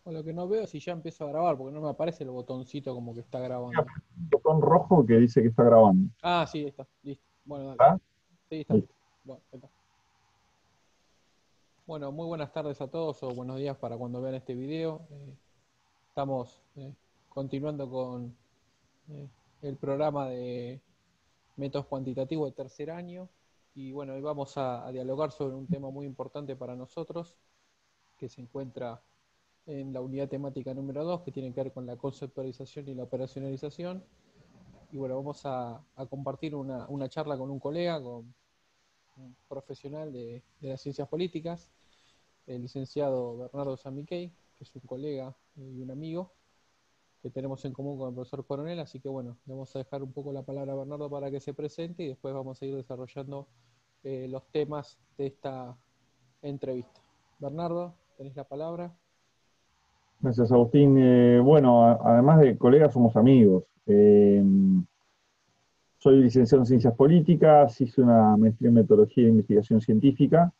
O lo que no veo es si ya empiezo a grabar, porque no me aparece el botoncito como que está grabando. Un botón rojo que dice que está grabando. Ah, sí, ahí está, listo. Bueno, dale. ¿Está? Sí, está. Listo. Bueno, ahí está. Bueno, muy buenas tardes a todos o buenos días para cuando vean este video. Estamos continuando con eh, el programa de métodos cuantitativos de tercer año. Y bueno, hoy vamos a dialogar sobre un tema muy importante para nosotros, que se encuentra en la unidad temática número 2, que tiene que ver con la conceptualización y la operacionalización. Y bueno, vamos a compartir una charla con un colega, con un profesional de las ciencias políticas, el licenciado Bernardo Samiquei, que es un colega y un amigo que tenemos en común con el profesor Coronel. Así que bueno, le vamos a dejar un poco la palabra a Bernardo para que se presente y después vamos a ir desarrollando los temas de esta entrevista. Bernardo, tenés la palabra. Gracias, Agustín. Bueno, además de colegas, somos amigos. Soy licenciado en Ciencias Políticas, hice una maestría en Metodología e Investigación Científica.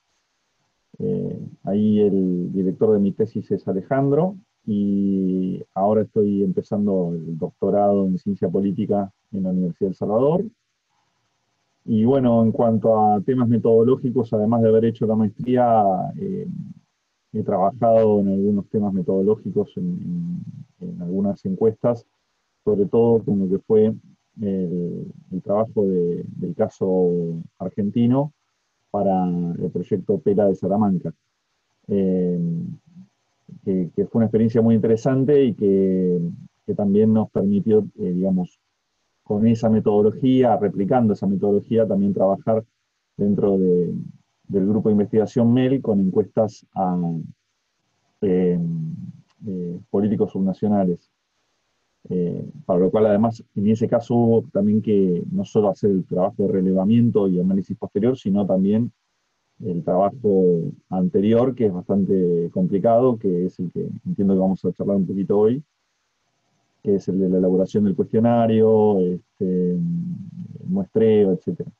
Ahí el director de mi tesis es Alejandro, y ahora estoy empezando el doctorado en Ciencia Política en la Universidad del Salvador. Y bueno, en cuanto a temas metodológicos, además de haber hecho la maestría, eh, he trabajado en algunos temas metodológicos en algunas encuestas, sobre todo con lo que fue el trabajo del caso argentino para el proyecto PELA de Salamanca, eh, que fue una experiencia muy interesante y que también nos permitió, digamos, con esa metodología, replicando esa metodología, también trabajar dentro del grupo de investigación MEL con encuestas a eh, políticos subnacionales. Para lo cual, además, en ese caso hubo también que no solo hacer el trabajo de relevamiento y análisis posterior, sino también el trabajo anterior, que es bastante complicado, que es el que entiendo que vamos a charlar un poquito hoy, que es el de la elaboración del cuestionario, el muestreo, etcétera.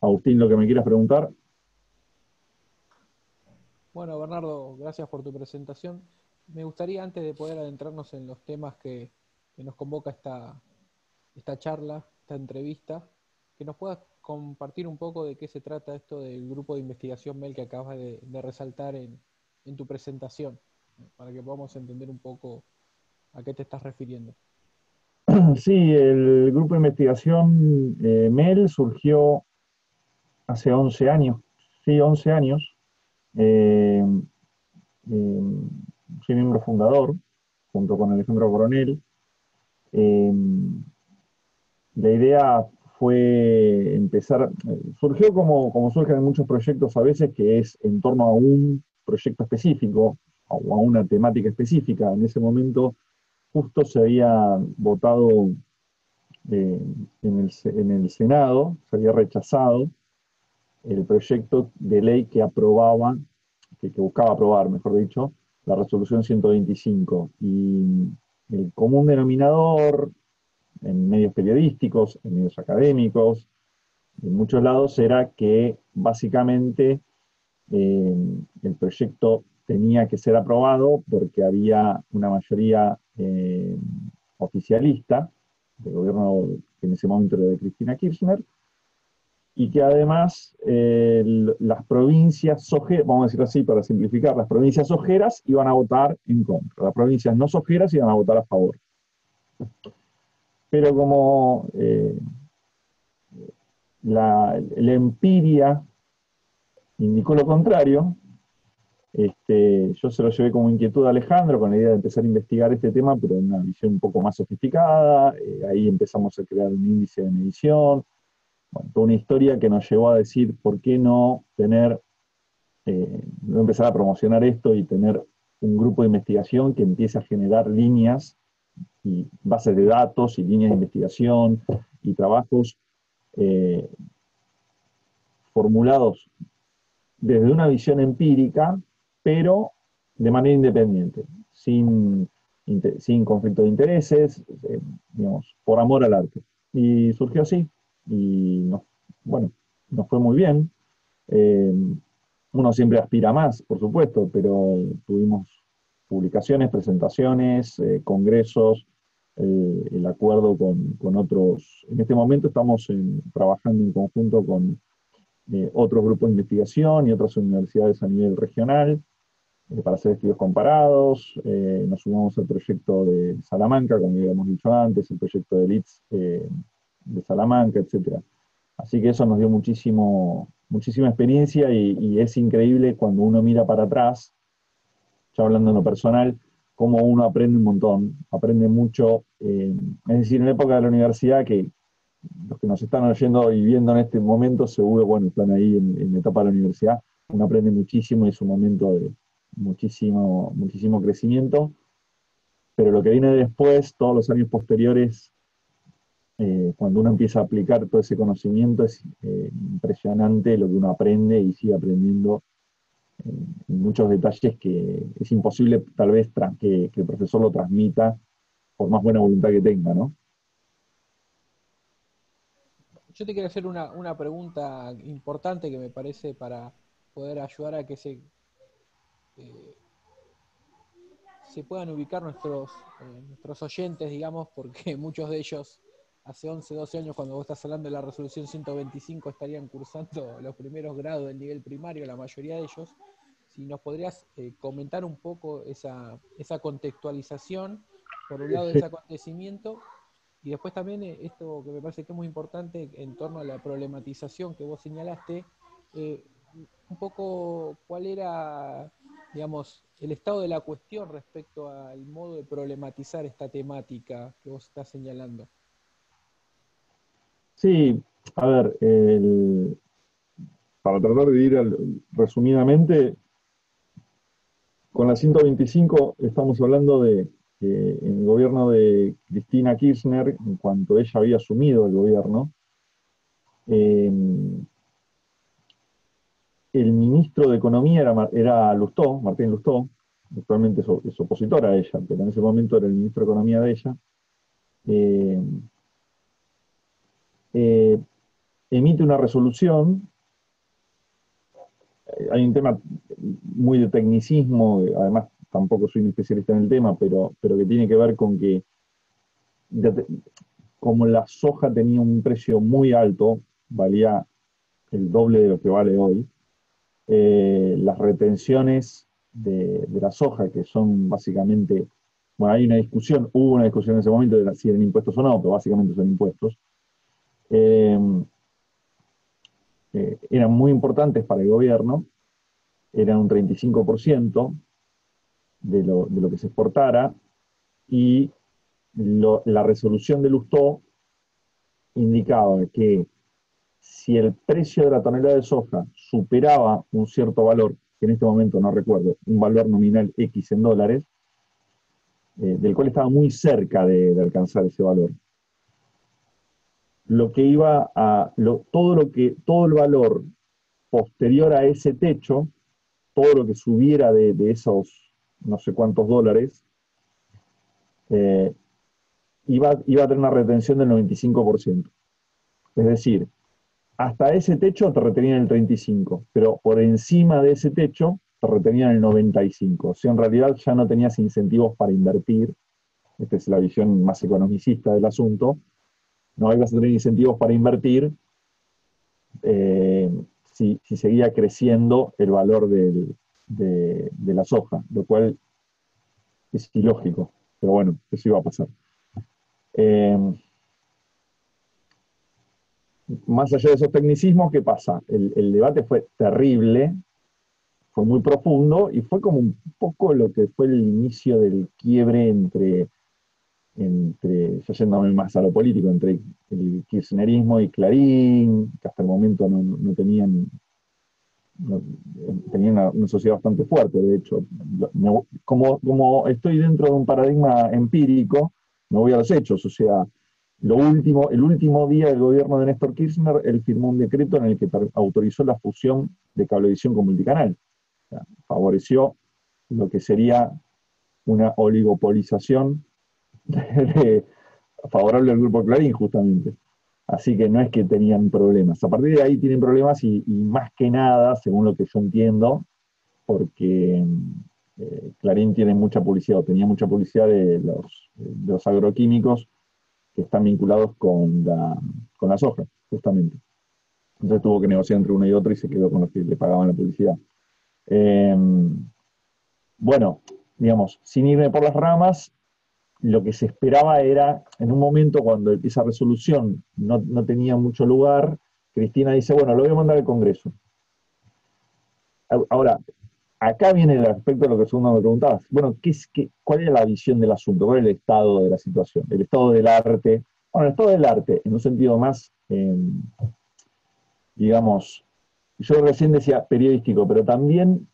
Agustín, lo que me quieras preguntar. Bueno, Bernardo, gracias por tu presentación. Me gustaría, antes de poder adentrarnos en los temas que nos convoca esta charla, esta entrevista, que nos puedas compartir un poco de qué se trata esto del grupo de investigación MEL que acabas de resaltar en tu presentación, para que podamos entender un poco a qué te estás refiriendo. Sí, el grupo de investigación MEL surgió hace 11 años. Sí, 11 años. Eh, Soy miembro fundador, junto con Alejandro Coronel. Eh, la idea fue empezar, surgió como surgen en muchos proyectos a veces, que es en torno a un proyecto específico o a una temática específica. En ese momento justo se había votado eh, en el Senado, se había rechazado el proyecto de ley que aprobaba, que buscaba aprobar, mejor dicho, la resolución 125. Y el común denominador en medios periodísticos, en medios académicos, en muchos lados, era que básicamente eh, el proyecto tenía que ser aprobado porque había una mayoría oficialista del gobierno que en ese momento era de Cristina Kirchner, y que además las provincias sojeras, vamos a decirlo así para simplificar, las provincias sojeras iban a votar en contra, las provincias no sojeras iban a votar a favor. Pero como la empiria indicó lo contrario, yo se lo llevé como inquietud a Alejandro con la idea de empezar a investigar este tema, pero en una visión un poco más sofisticada. Ahí empezamos a crear un índice de medición, bueno, toda una historia que nos llevó a decir por qué no tener, no empezar a promocionar esto y tener un grupo de investigación que empiece a generar líneas y bases de datos y líneas de investigación y trabajos eh, formulados desde una visión empírica, pero de manera independiente, sin conflicto de intereses, digamos, por amor al arte. Y surgió así, y bueno, nos fue muy bien. Eh, Uno siempre aspira más, por supuesto, pero tuvimos publicaciones, presentaciones, congresos, el acuerdo con otros. En este momento estamos trabajando en conjunto con otros grupos de investigación y otras universidades a nivel regional para hacer estudios comparados. Nos sumamos al proyecto de Salamanca, como habíamos dicho antes, el proyecto de LITS de Salamanca, etcétera. Así que eso nos dio muchísima experiencia y es increíble cuando uno mira para atrás, ya hablando en lo personal, cómo uno aprende un montón, aprende mucho. Es decir, en la época de la universidad, que los que nos están oyendo y viendo en este momento, seguro, bueno, están ahí en la etapa de la universidad, uno aprende muchísimo y es un momento de muchísimo crecimiento, pero lo que viene después, todos los años posteriores, cuando uno empieza a aplicar todo ese conocimiento, es impresionante lo que uno aprende y sigue aprendiendo en muchos detalles que es imposible tal vez que el profesor lo transmita por más buena voluntad que tenga, ¿no? Yo te quiero hacer una pregunta importante que me parece para poder ayudar a que eh, se puedan ubicar nuestros oyentes, digamos, porque muchos de ellos hace 11, 12 años, cuando vos estás hablando de la resolución 125, estarían cursando los primeros grados del nivel primario, la mayoría de ellos. Si nos podrías comentar un poco esa contextualización, por un lado, de Sí. ese acontecimiento, y después también esto que me parece que es muy importante en torno a la problematización que vos señalaste, eh, un poco cuál era, digamos, el estado de la cuestión respecto al modo de problematizar esta temática que vos estás señalando. Sí, a ver, para tratar de ir resumidamente, con la 125 estamos hablando de que en el gobierno de Cristina Kirchner, en cuanto ella había asumido el gobierno, eh, el ministro de Economía era Lustó, Martín Lustó, actualmente es opositor a ella, pero en ese momento era el ministro de Economía de ella, eh, eh, emite una resolución. Hay un tema muy de tecnicismo, además tampoco soy un especialista en el tema, pero que tiene que ver con que como la soja tenía un precio muy alto, valía el doble de lo que vale hoy, las retenciones de la soja, que son básicamente, bueno, hubo una discusión en ese momento de si eran impuestos o no, pero básicamente son impuestos, eh, eran muy importantes para el gobierno, eran un 35% de lo que se exportara, y la resolución de Lustó indicaba que si el precio de la tonelada de soja superaba un cierto valor, que en este momento no recuerdo, un valor nominal X en dólares, del cual estaba muy cerca de alcanzar ese valor, lo que iba a, todo el valor posterior a ese techo, todo lo que subiera de esos no sé cuántos dólares, eh, iba a tener una retención del 95%. Es decir, hasta ese techo te retenían el 35%, pero por encima de ese techo te retenían el 95%. O sea, en realidad ya no tenías incentivos para invertir. Esta es la visión más economicista del asunto. No ibas a tener incentivos para invertir eh, si seguía creciendo el valor de la soja, lo cual es ilógico. Pero bueno, eso iba a pasar. Eh, Más allá de esos tecnicismos, ¿qué pasa? El debate fue terrible, fue muy profundo y fue como un poco lo que fue el inicio del quiebre yo yéndome más a lo político, entre el kirchnerismo y Clarín, que hasta el momento no tenían, tenían una sociedad bastante fuerte, de hecho. Como estoy dentro de un paradigma empírico, me voy a los hechos, o sea, el último día del gobierno de Néstor Kirchner, él firmó un decreto en el que autorizó la fusión de Cablevisión con Multicanal. O sea, favoreció lo que sería una oligopolización favorable al grupo Clarín, justamente. Así que no es que tenían problemas. A partir de ahí tienen problemas y más que nada, según lo que yo entiendo, porque Clarín tiene mucha publicidad, o tenía mucha publicidad de los agroquímicos que están vinculados con la soja, justamente. Entonces tuvo que negociar entre uno y otro y se quedó con los que le pagaban la publicidad. Eh, bueno, digamos, sin irme por las ramas, lo que se esperaba era, en un momento cuando esa resolución no tenía mucho lugar, Cristina dice, bueno, lo voy a mandar al Congreso. Ahora, acá viene el aspecto de lo que segundo me preguntabas. Bueno, ¿cuál es la visión del asunto? ¿Cuál es el estado de la situación? El estado del arte. Bueno, el estado del arte, en un sentido más, digamos, yo recién decía periodístico, pero también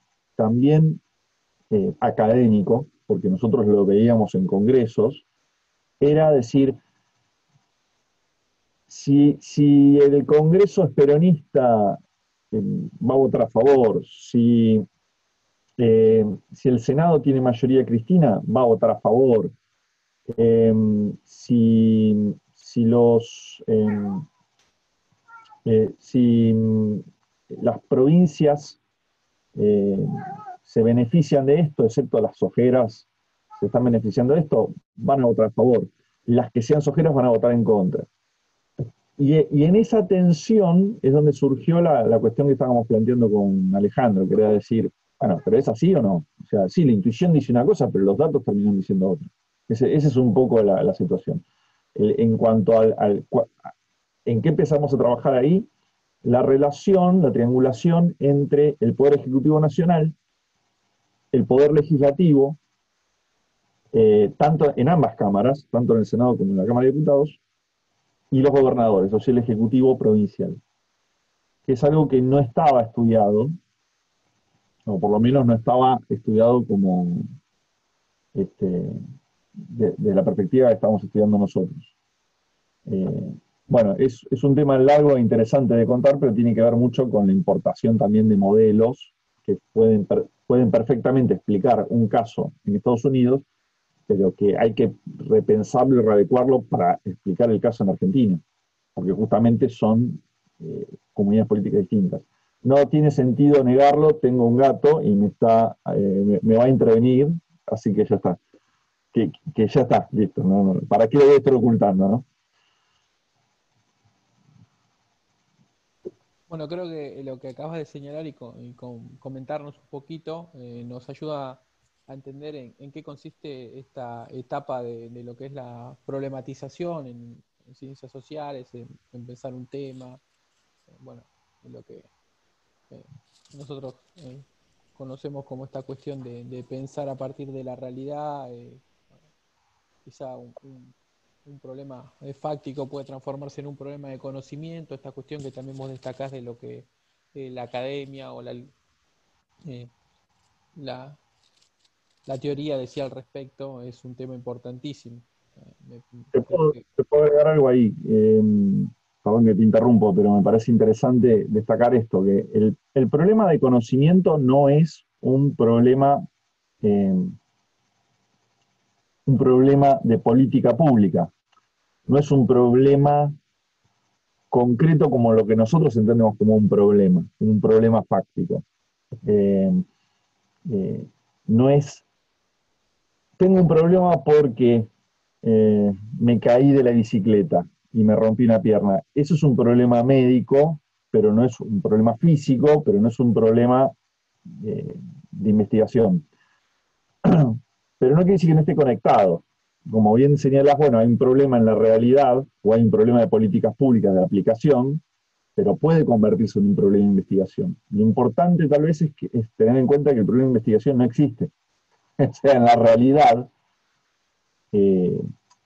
académico, porque nosotros lo veíamos en congresos, era decir, si el Congreso es peronista, va a votar a favor. Si el Senado tiene mayoría cristina, va a votar a favor. Eh, si los si las provincias eh, se benefician de esto, excepto las sojeras se están beneficiando de esto, van a votar a favor. Las que sean sojeras van a votar en contra. Y en esa tensión es donde surgió la cuestión que estábamos planteando con Alejandro, que era decir, bueno, pero ¿es así o no? O sea, sí, la intuición dice una cosa, pero los datos terminan diciendo otra. Esa es un poco la situación. En cuanto en qué empezamos a trabajar ahí, la relación, la triangulación entre el Poder Ejecutivo Nacional, el Poder Legislativo, tanto en ambas cámaras, tanto en el Senado como en la Cámara de Diputados, y los gobernadores, o sea, el Ejecutivo Provincial, que es algo que no estaba estudiado, o por lo menos no estaba estudiado como de la perspectiva que estamos estudiando nosotros. Bueno, es un tema largo e interesante de contar, pero tiene que ver mucho con la importación también de modelos que pueden perfectamente explicar un caso en Estados Unidos, pero que hay que repensarlo y readecuarlo para explicar el caso en Argentina, porque justamente son comunidades políticas distintas. No tiene sentido negarlo, tengo un gato y me va a intervenir, así que ya está. Que ya está, listo. ¿No? ¿Para qué lo voy a estar ocultando, no? Bueno, creo que lo que acabas de señalar comentarnos un poquito nos ayuda a entender en qué consiste esta etapa de lo que es la problematización en ciencias sociales, en pensar un tema, bueno, en lo que eh, nosotros conocemos como esta cuestión de pensar a partir de la realidad, quizá un problema fáctico puede transformarse en un problema de conocimiento, esta cuestión que también vos destacás de lo que la academia o la, la teoría decía al respecto, es un tema importantísimo. Creo que Te puedo agregar algo ahí. Perdón que te interrumpo, pero me parece interesante destacar esto, que el problema de conocimiento no es eh, un problema de política pública, no es un problema concreto como lo que nosotros entendemos como un problema fáctico. Eh, eh, no es, tengo un problema porque me caí de la bicicleta y me rompí una pierna. Eso es un problema médico, pero no es un problema físico, pero no es un problema de investigación. Pero no quiere decir que no esté conectado. Como bien señalas, bueno, hay un problema en la realidad o hay un problema de políticas públicas de aplicación, pero puede convertirse en un problema de investigación. Lo importante tal vez es tener en cuenta que el problema de investigación no existe. O sea, en la realidad, eh,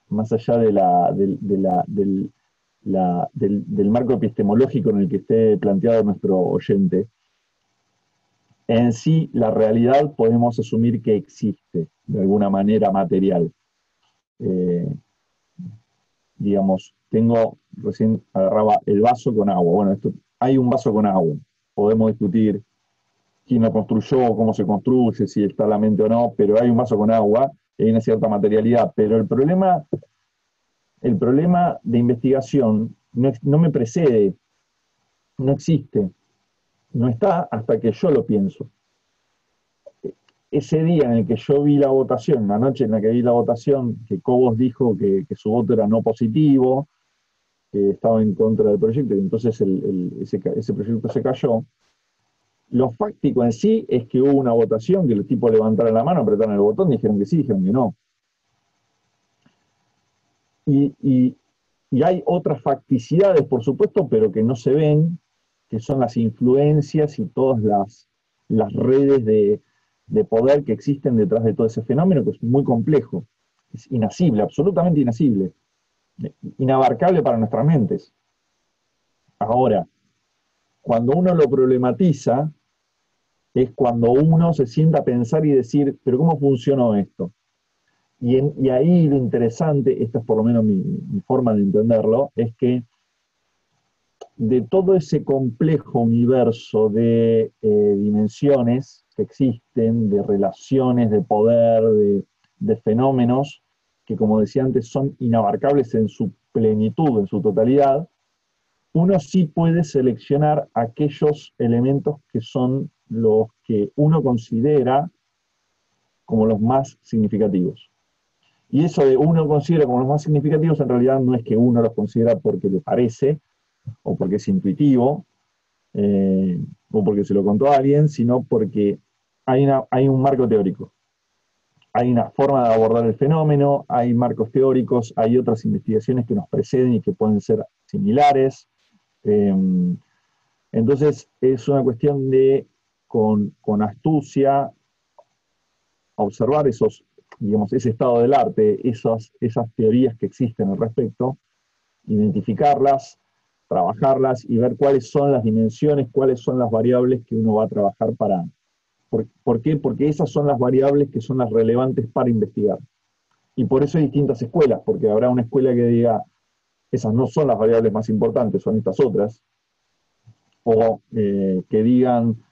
más allá del marco epistemológico en el que esté planteado nuestro oyente, en sí la realidad podemos asumir que existe de alguna manera material. Eh, digamos, recién agarraba el vaso con agua. Bueno, hay un vaso con agua. Podemos discutir quién lo construyó, cómo se construye, si está la mente o no, pero hay un vaso con agua y hay una cierta materialidad. Pero el problema de investigación no me precede, no existe, no está hasta que yo lo pienso. Ese día en el que yo vi la votación, la noche en la que vi la votación, que Cobos dijo que su voto era no positivo, que estaba en contra del proyecto, y entonces ese proyecto se cayó. Lo fáctico en sí es que hubo una votación, que los tipos levantaron la mano, apretaron el botón, dijeron que sí, dijeron que no. Y, y, y hay otras facticidades, por supuesto, pero que no se ven, que son las influencias y todas las redes de poder que existen detrás de todo ese fenómeno, que es muy complejo, es inasible, absolutamente inasible, inabarcable para nuestras mentes. Ahora, cuando uno lo problematiza, es cuando uno se sienta a pensar y decir, pero ¿cómo funcionó esto? Y ahí lo interesante, esta es por lo menos mi forma de entenderlo, es que de todo ese complejo universo de dimensiones que existen, de relaciones, de poder, de fenómenos, que como decía antes son inabarcables en su plenitud, en su totalidad, uno sí puede seleccionar aquellos elementos que son los que uno considera como los más significativos. Y eso de uno considera como los más significativos, en realidad no es que uno los considera porque le parece o porque es intuitivo, o porque se lo contó a alguien, sino porque hay un marco teórico. Hay una forma de abordar el fenómeno, hay marcos teóricos, hay otras investigaciones que nos preceden y que pueden ser similares. Eh, entonces es una cuestión de, con astucia, observar digamos, ese estado del arte, esas teorías que existen al respecto, identificarlas, trabajarlas y ver cuáles son las dimensiones, cuáles son las variables que uno va a trabajar para... ¿Por qué? Porque esas son las variables que son las relevantes para investigar. Y por eso hay distintas escuelas, porque habrá una escuela que diga, esas no son las variables más importantes, son estas otras, o que digan,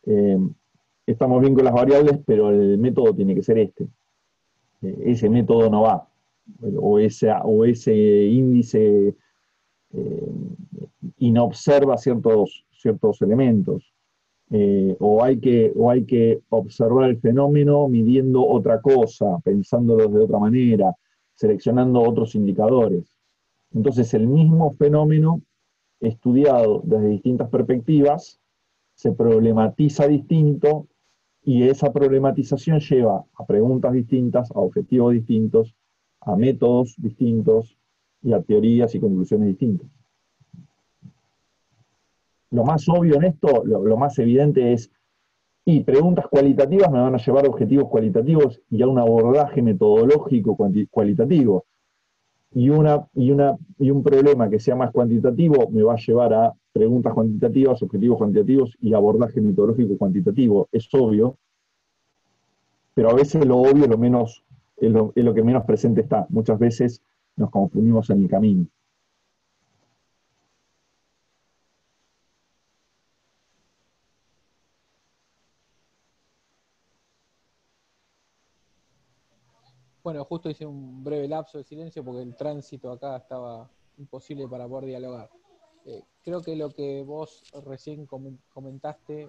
eh, estamos bien con las variables, pero el método tiene que ser este. Ese método no va, o ese índice inobserva ciertos elementos. O hay que observar el fenómeno midiendo otra cosa, pensándolo de otra manera, seleccionando otros indicadores. Entonces el mismo fenómeno estudiado desde distintas perspectivas se problematiza distinto y esa problematización lleva a preguntas distintas, a objetivos distintos, a métodos distintos y a teorías y conclusiones distintas. Lo más obvio en esto, lo más evidente es, y preguntas cualitativas me van a llevar a objetivos cualitativos y a un abordaje metodológico cualitativo. Y un problema que sea más cuantitativo me va a llevar a preguntas cuantitativas, objetivos cuantitativos y abordaje metodológico cuantitativo. Es obvio, pero a veces lo obvio es lo que menos presente está. Muchas veces nos confundimos en el camino. Bueno, justo hice un breve lapso de silencio porque el tránsito acá estaba imposible para poder dialogar. Creo que lo que vos recién comentaste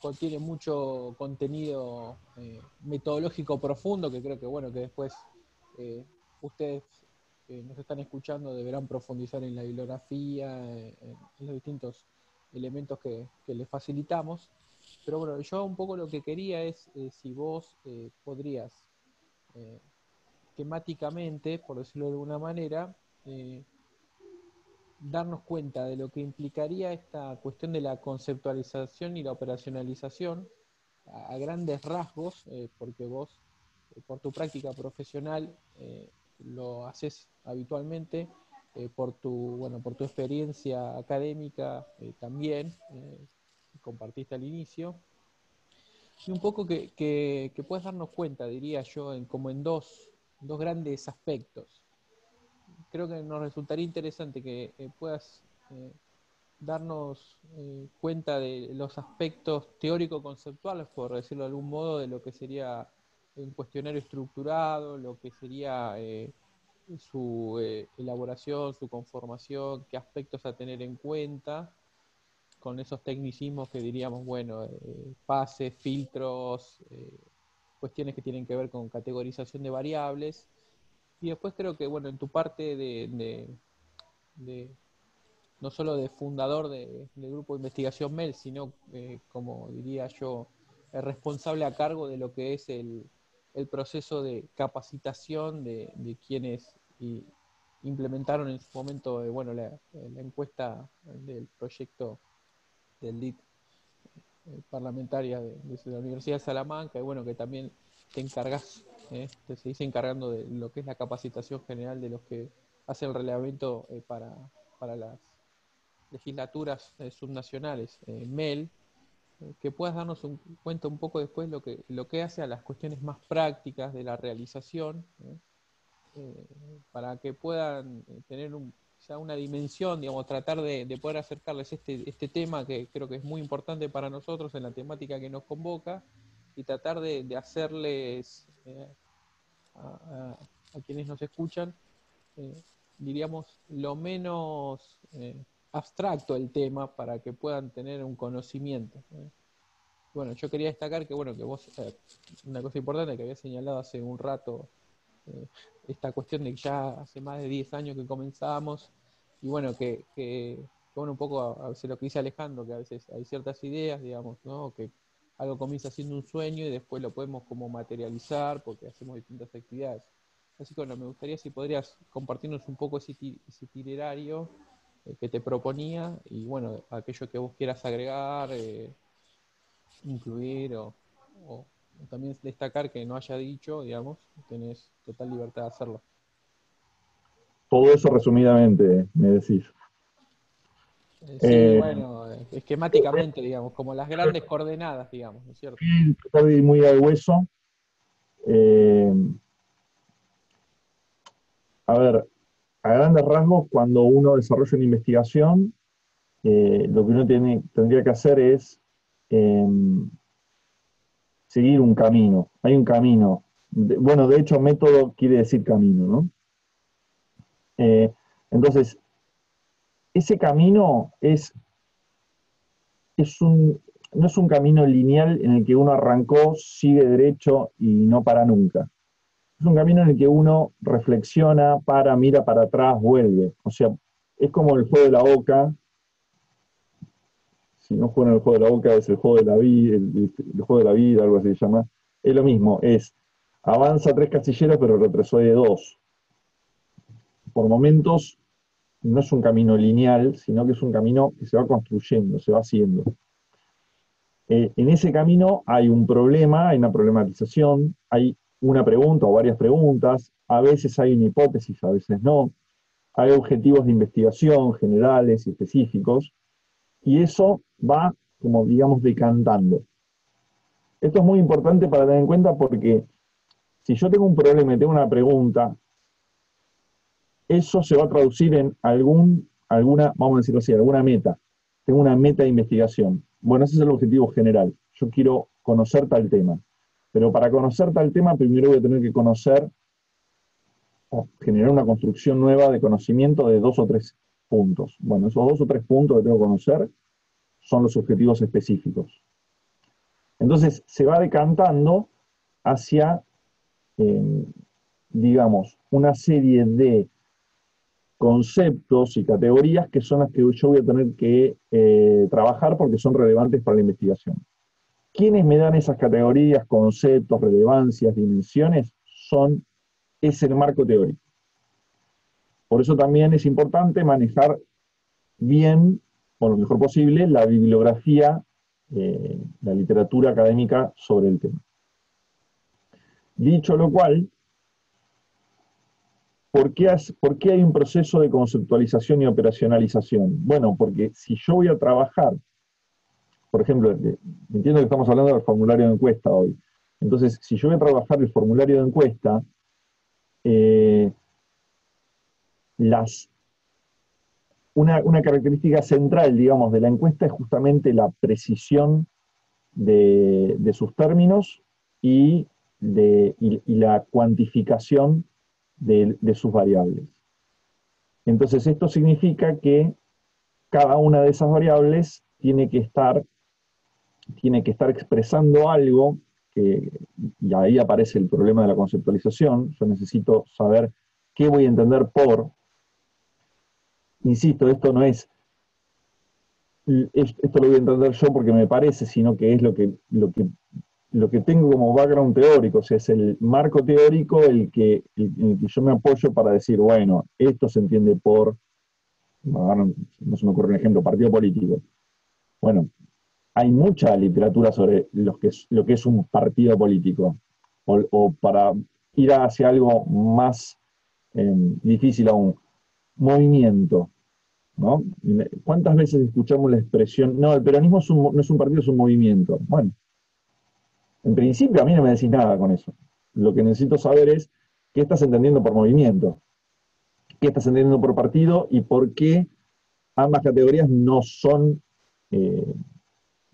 contiene mucho contenido metodológico profundo que creo que bueno que después eh, ustedes que nos están escuchando deberán profundizar en la bibliografía, en los distintos elementos que les facilitamos. Pero bueno, yo un poco lo que quería es si vos podrías eh, temáticamente, por decirlo de alguna manera, eh, darnos cuenta de lo que implicaría esta cuestión de la conceptualización y la operacionalización a grandes rasgos, porque vos, por tu práctica profesional, lo haces habitualmente, por tu experiencia académica también, compartiste al inicio, y un poco que puedas darnos cuenta, diría yo, como en dos grandes aspectos. Creo que nos resultaría interesante que puedas darnos cuenta de los aspectos teórico-conceptuales, por decirlo de algún modo, de lo que sería un cuestionario estructurado, lo que sería su elaboración, su conformación, qué aspectos a tener en cuenta, con esos tecnicismos que diríamos, bueno, pases, filtros, cuestiones que tienen que ver con categorización de variables. Y después creo que, bueno, en tu parte de no solo de fundador del grupo de investigación MEL, sino, como diría yo, el responsable a cargo de lo que es el proceso de capacitación de quienes implementaron en su momento bueno, la encuesta del proyecto del DIT parlamentaria de la Universidad de Salamanca, y bueno, que también te encargas, te seguís encargando de lo que es la capacitación general de los que hacen el relevamiento para las legislaturas subnacionales, MEL, que puedas darnos cuenta un poco después lo que hace a las cuestiones más prácticas de la realización, para que puedan tener ya una dimensión, digamos, tratar de poder acercarles este tema que creo que es muy importante para nosotros en la temática que nos convoca, y tratar de hacerles a quienes nos escuchan, diríamos, lo menos abstracto el tema para que puedan tener un conocimiento. Bueno, yo quería destacar que, bueno, que vos, una cosa importante que había señalado hace un rato, eh, esta cuestión de que ya hace más de 10 años que comenzamos, y bueno, bueno, un poco a veces lo que dice Alejandro, que a veces hay ciertas ideas, digamos, ¿no? Que algo comienza siendo un sueño y después lo podemos como materializar porque hacemos distintas actividades. Así que bueno, me gustaría si podrías compartirnos un poco ese itinerario que te proponía, y bueno, aquello que vos quieras agregar, incluir o también destacar que no haya dicho, digamos, tenés total libertad de hacerlo. Todo eso resumidamente, me decís. Sí, Eh, bueno, esquemáticamente, digamos, como las grandes coordenadas, digamos, ¿no es cierto? Tratar de ir muy al hueso. Eh, a ver, a grandes rasgos, cuando uno desarrolla una investigación, lo que uno tendría que hacer es eh, seguir un camino. Hay un camino. Bueno, de hecho, método quiere decir camino, ¿no? Eh, entonces, ese camino no es un camino lineal en el que uno arrancó, sigue derecho y no para nunca. Es un camino en el que uno reflexiona, mira para atrás, vuelve. O sea, es como el juego de la oca. Si no juegan el juego de la oca, es el juego de la vida, el juego de la vida, algo así se llama. Es lo mismo, es avanza 3 casilleros, pero retrocede 2. Por momentos no es un camino lineal, sino que es un camino que se va construyendo, se va haciendo. En ese camino hay un problema, hay una problematización, hay una pregunta o varias preguntas, a veces hay una hipótesis, a veces no, hay objetivos de investigación generales y específicos, y eso va, como digamos, decantando. Esto es muy importante para tener en cuenta porque si yo tengo un problema y tengo una pregunta, eso se va a traducir en alguna, vamos a decirlo así, alguna meta. Tengo una meta de investigación. Bueno, ese es el objetivo general. Yo quiero conocer tal tema. Pero para conocer tal tema, primero voy a tener que conocer o generar una construcción nueva de conocimiento de 2 o 3 puntos. Bueno, esos 2 o 3 puntos que tengo que conocer son los objetivos específicos. Entonces, se va decantando hacia, digamos, una serie de conceptos y categorías que son las que yo voy a tener que trabajar porque son relevantes para la investigación. ¿Quiénes me dan esas categorías, conceptos, relevancias, dimensiones? Es el marco teórico. Por eso también es importante manejar bien, o lo mejor posible, la bibliografía, la literatura académica sobre el tema. Dicho lo cual, ¿por qué hay un proceso de conceptualización y operacionalización? Bueno, porque si yo voy a trabajar, por ejemplo, entiendo que estamos hablando del formulario de encuesta hoy. Entonces, si yo voy a trabajar el formulario de encuesta, eh, una característica central, digamos, de la encuesta es justamente la precisión de sus términos y la cuantificación de sus variables. Entonces esto significa que cada una de esas variables tiene que estar expresando algo, y ahí aparece el problema de la conceptualización. Yo necesito saber qué voy a entender por, insisto, esto no es, esto lo voy a entender yo porque me parece, sino que es lo que tengo como background teórico, o sea, es el marco teórico en el que yo me apoyo para decir, bueno, esto se entiende por, ahora no se me ocurre un ejemplo, partido político. Bueno, hay mucha literatura sobre lo que es un partido político, o para ir hacia algo más difícil aún, movimiento, ¿no? ¿Cuántas veces escuchamos la expresión, no, el peronismo no es un partido, es un movimiento? Bueno, en principio a mí no me decís nada con eso. Lo que necesito saber es qué estás entendiendo por movimiento, qué estás entendiendo por partido y por qué ambas categorías no son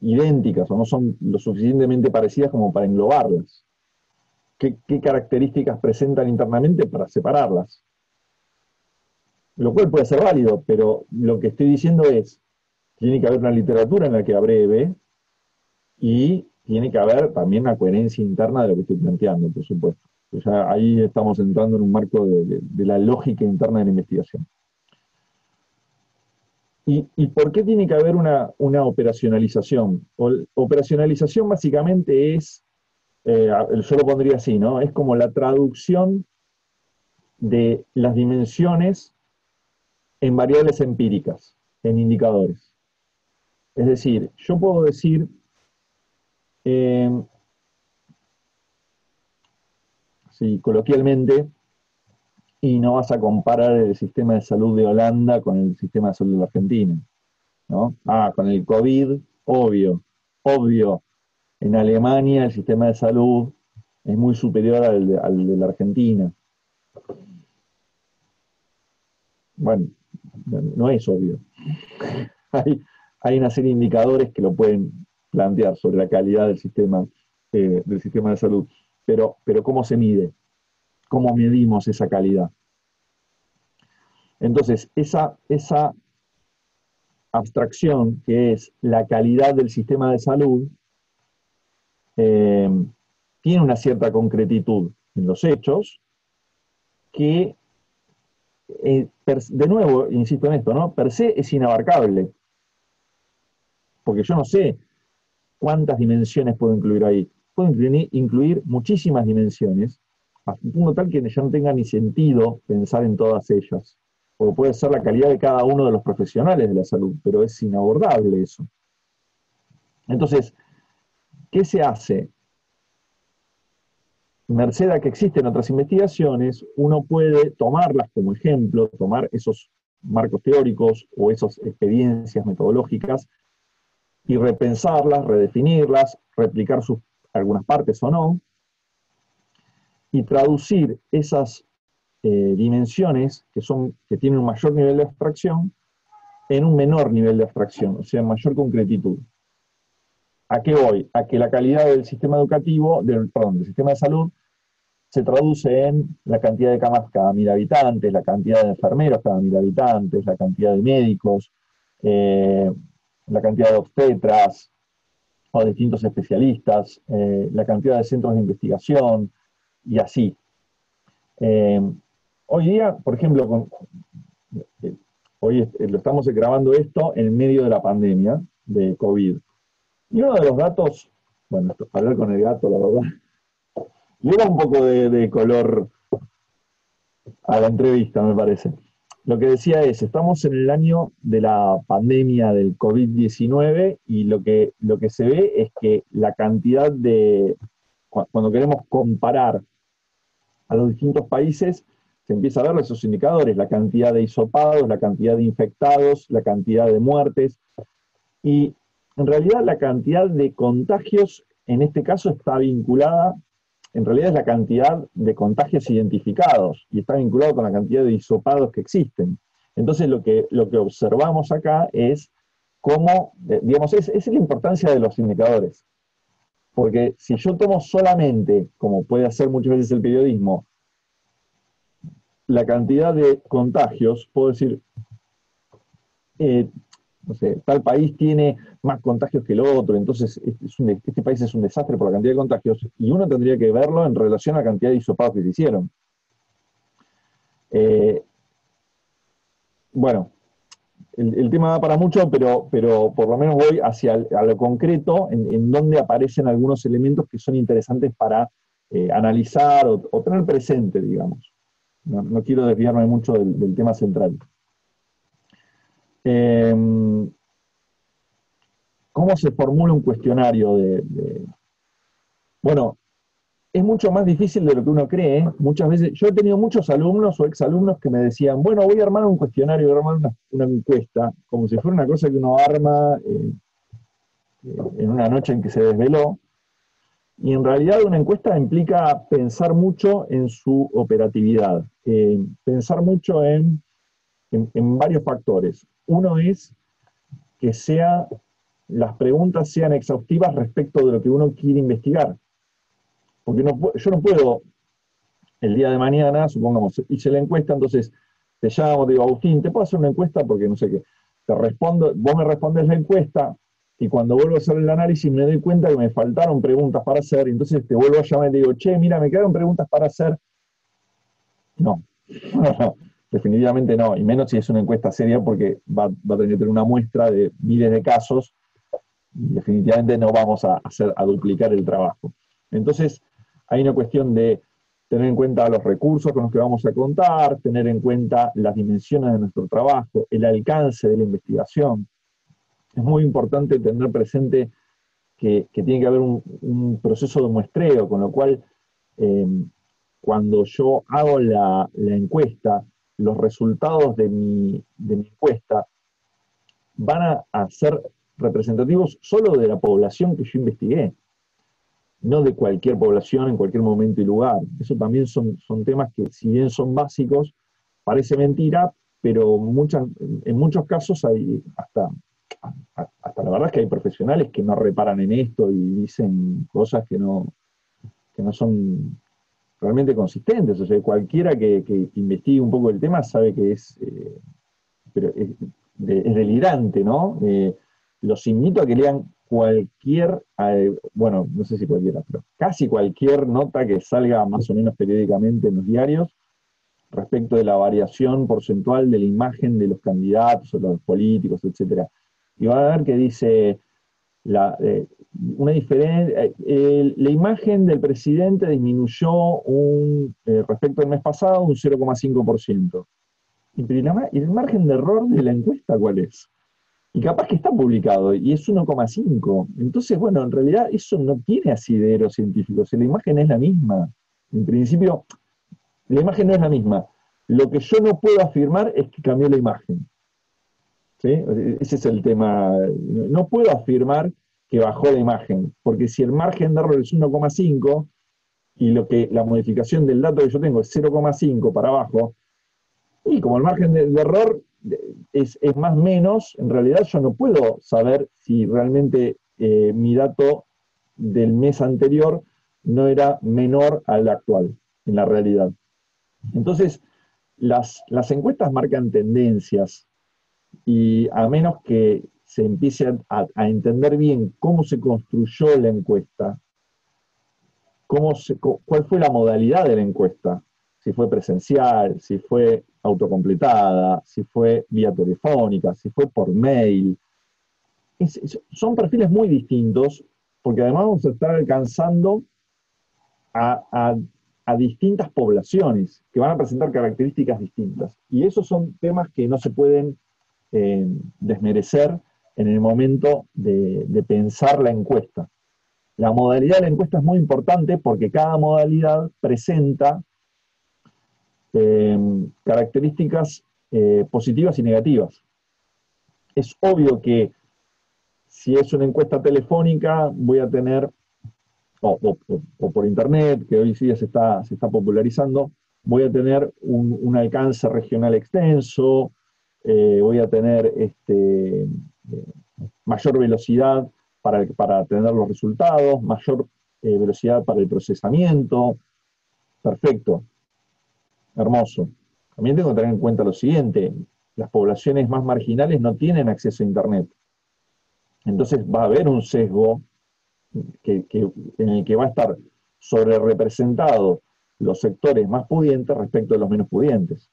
idénticas o no son lo suficientemente parecidas como para englobarlas. ¿Qué características presentan internamente para separarlas? Lo cual puede ser válido, pero lo que estoy diciendo es, tiene que haber una literatura en la que abreve y tiene que haber también una coherencia interna de lo que estoy planteando, por supuesto. O sea, ahí estamos entrando en un marco de la lógica interna de la investigación. ¿Y por qué tiene que haber una operacionalización? Operacionalización básicamente es, yo lo pondría así, ¿no? Es como la traducción de las dimensiones en variables empíricas, en indicadores. Es decir, yo puedo decir, sí, coloquialmente, y no vas a comparar el sistema de salud de Holanda con el sistema de salud de la Argentina, ¿no? Con el COVID, obvio. En Alemania el sistema de salud es muy superior al de la Argentina. Bueno, no es obvio. Hay una serie de indicadores que lo pueden plantear sobre la calidad del sistema de salud. Pero ¿cómo se mide? ¿Cómo medimos esa calidad? Entonces, esa abstracción, que es la calidad del sistema de salud, tiene una cierta concretitud en los hechos que, de nuevo, insisto en esto, ¿no? Per se es inabarcable, porque yo no sé cuántas dimensiones puedo incluir ahí. Puedo incluir muchísimas dimensiones, a un punto tal que ya no tenga ni sentido pensar en todas ellas. O puede ser la calidad de cada uno de los profesionales de la salud, pero es inabordable eso. Entonces, ¿qué se hace? Merced a que existen otras investigaciones, uno puede tomarlas como ejemplo, tomar esos marcos teóricos o esas experiencias metodológicas y repensarlas, redefinirlas, replicar algunas partes o no, y traducir esas dimensiones que tienen un mayor nivel de abstracción en un menor nivel de abstracción, o sea, en mayor concretitud. ¿A qué voy? A que la calidad del sistema educativo, del sistema de salud, se traduce en la cantidad de camas cada 1000 habitantes, la cantidad de enfermeros cada 1000 habitantes, la cantidad de médicos, la cantidad de obstetras o distintos especialistas, la cantidad de centros de investigación, y así. Hoy día, por ejemplo, hoy lo estamos grabando esto en medio de la pandemia de COVID. Y uno de los datos, bueno, esto, hablar con el gato, la verdad, le da un poco de color a la entrevista, me parece. Lo que decía es, estamos en el año de la pandemia del COVID-19 y lo que se ve es que la cantidad cuando queremos comparar a los distintos países, se empieza a ver esos indicadores, la cantidad de hisopados, la cantidad de infectados, la cantidad de muertes, y en realidad la cantidad de contagios en este caso está vinculada, en realidad es la cantidad de contagios identificados, y está vinculado con la cantidad de hisopados que existen. Entonces lo que observamos acá es cómo, digamos, es la importancia de los indicadores. Porque si yo tomo solamente, como puede hacer muchas veces el periodismo, la cantidad de contagios, puedo decir, no sé, tal país tiene más contagios que el otro, entonces este país es un desastre por la cantidad de contagios, y uno tendría que verlo en relación a la cantidad de hisopados que se hicieron. Bueno, el tema da para mucho, pero por lo menos voy a lo concreto, en donde aparecen algunos elementos que son interesantes para analizar o tener presente, digamos. No quiero desviarme mucho del tema central. ¿Cómo se formula un cuestionario Bueno, es mucho más difícil de lo que uno cree. Muchas veces, yo he tenido muchos alumnos o exalumnos que me decían, bueno, voy a armar un cuestionario, voy a armar una encuesta, como si fuera una cosa que uno arma en una noche en que se desveló. Y en realidad una encuesta implica pensar mucho en su operatividad, pensar mucho en varios factores. Uno es que las preguntas sean exhaustivas respecto de lo que uno quiere investigar. Porque yo no puedo, el día de mañana, supongamos, hice la encuesta, entonces te llamo, te digo, Agustín, ¿te puedo hacer una encuesta? Porque no sé qué. Te respondo, vos me respondes la encuesta, y cuando vuelvo a hacer el análisis me doy cuenta que me faltaron preguntas para hacer, y entonces te vuelvo a llamar y te digo, che, mira, me quedaron preguntas para hacer. No, no, definitivamente no, y menos si es una encuesta seria, porque va a tener que tener una muestra de miles de casos, y definitivamente no vamos a duplicar el trabajo. Entonces, hay una cuestión de tener en cuenta los recursos con los que vamos a contar, tener en cuenta las dimensiones de nuestro trabajo, el alcance de la investigación. Es muy importante tener presente que tiene que haber un proceso de muestreo, con lo cual, cuando yo hago la encuesta, los resultados de mi encuesta van a ser representativos solo de la población que yo investigué, no de cualquier población en cualquier momento y lugar. Eso también son temas que, si bien son básicos, parece mentira, pero en muchos casos hay hasta la verdad es que hay profesionales que no reparan en esto y dicen cosas que no son realmente consistentes. O sea, cualquiera que investigue un poco el tema sabe que pero es delirante, ¿no? Los invito a que lean bueno, no sé si cualquiera, pero casi cualquier nota que salga más o menos periódicamente en los diarios respecto de la variación porcentual de la imagen de los candidatos o los políticos, etcétera. Y van a ver que dice una diferencia, la imagen del presidente disminuyó respecto al mes pasado un 0,5%. ¿Y el margen de error de la encuesta cuál es? Y capaz que está publicado y es 1,5. Entonces, bueno, en realidad eso no tiene asidero científico. Si la imagen es la misma, en principio, la imagen no es la misma. Lo que yo no puedo afirmar es que cambió la imagen. ¿Sí? Ese es el tema. No puedo afirmar que bajó la imagen, porque si el margen de error es 1,5 y la modificación del dato que yo tengo es 0,5 para abajo, y como el margen de error es más o menos, en realidad yo no puedo saber si realmente mi dato del mes anterior no era menor al actual, en la realidad. Entonces, las encuestas marcan tendencias, y a menos que se empiece a entender bien cómo se construyó la encuesta, cuál fue la modalidad de la encuesta, si fue presencial, si fue autocompletada, si fue vía telefónica, si fue por mail. Son perfiles muy distintos, porque además vamos a estar alcanzando a distintas poblaciones que van a presentar características distintas. Y esos son temas que no se pueden desmerecer en el momento de pensar la encuesta. La modalidad de la encuesta es muy importante porque cada modalidad presenta características positivas y negativas. Es obvio que si es una encuesta telefónica, voy a tener, o por internet, que hoy sí se está popularizando, voy a tener un alcance regional extenso, voy a tener mayor velocidad para tener los resultados, mayor velocidad para el procesamiento. Perfecto, hermoso. también tengo que tener en cuenta lo siguiente, las poblaciones más marginales no tienen acceso a Internet. Entonces va a haber un sesgo en el que va a estar sobre representado los sectores más pudientes respecto de los menos pudientes.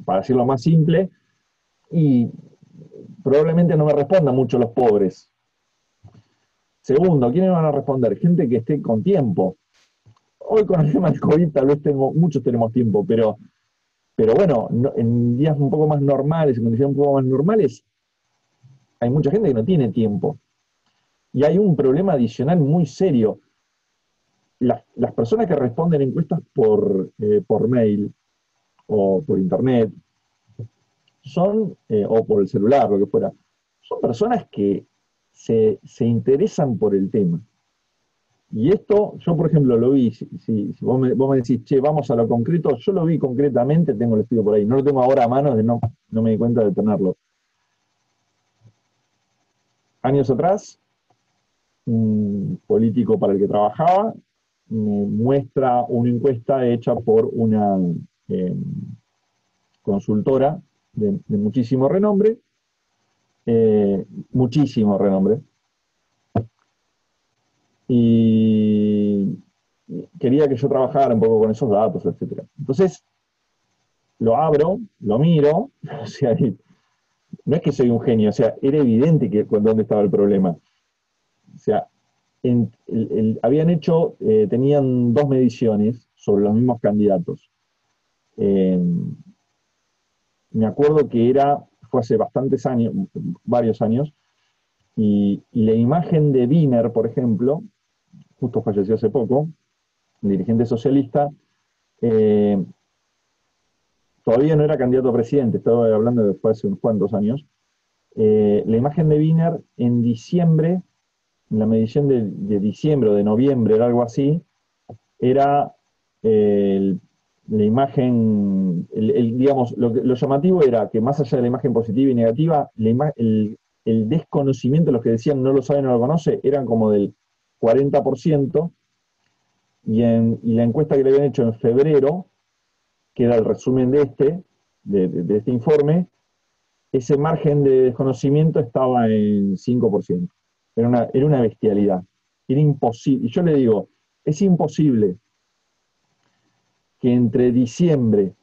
Para decirlo más simple, y probablemente no me respondan mucho los pobres. Segundo, ¿quiénes van a responder? Gente que esté con tiempo. Hoy con el tema del COVID tal vez muchos tenemos tiempo, pero bueno, en días un poco más normales, en condiciones un poco más normales, hay mucha gente que no tiene tiempo. Y hay un problema adicional muy serio. Las personas que responden encuestas por mail o por internet o por el celular, lo que fuera, son personas que se interesan por el tema. Y esto, yo por ejemplo lo vi, si vos me decís, che, vamos a lo concreto, yo lo vi concretamente, tengo el estudio por ahí, no lo tengo ahora a mano, no me di cuenta de tenerlo. Años atrás, un político para el que trabajaba me muestra una encuesta hecha por una consultora de muchísimo renombre, y quería que yo trabajara un poco con esos datos, etc. Entonces, lo abro, lo miro, o sea, no es que soy un genio, o sea, era evidente dónde estaba el problema. O sea, habían hecho, tenían 2 mediciones sobre los mismos candidatos. Me acuerdo que fue hace bastantes años, varios años, y la imagen de Wiener, por ejemplo, justo falleció hace poco, el dirigente socialista, todavía no era candidato a presidente, estaba hablando de después hace unos cuantos años. La imagen de Wiener en diciembre, en la medición de diciembre o de noviembre, era algo así, era la imagen, digamos, lo llamativo era que más allá de la imagen positiva y negativa, el desconocimiento de los que decían no lo sabe, no lo conoce, eran como del 40%, y la encuesta que le habían hecho en febrero, que era el resumen de este informe, ese margen de desconocimiento estaba en 5%. Era una bestialidad. Era imposible. Y yo le digo, es imposible que entre diciembre,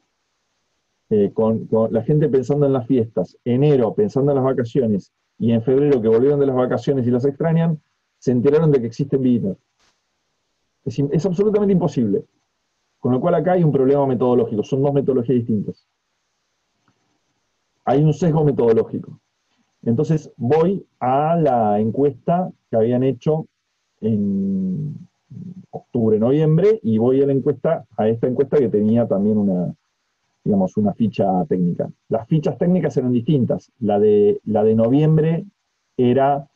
con la gente pensando en las fiestas, enero pensando en las vacaciones, y en febrero que volvieron de las vacaciones y las extrañan, se enteraron de que existen vidas. Es absolutamente imposible. Con lo cual acá hay un problema metodológico, son 2 metodologías distintas. Hay un sesgo metodológico. Entonces voy a la encuesta que habían hecho en octubre, noviembre, y voy a esta encuesta que tenía también una ficha técnica. Las fichas técnicas eran distintas. La de noviembre era,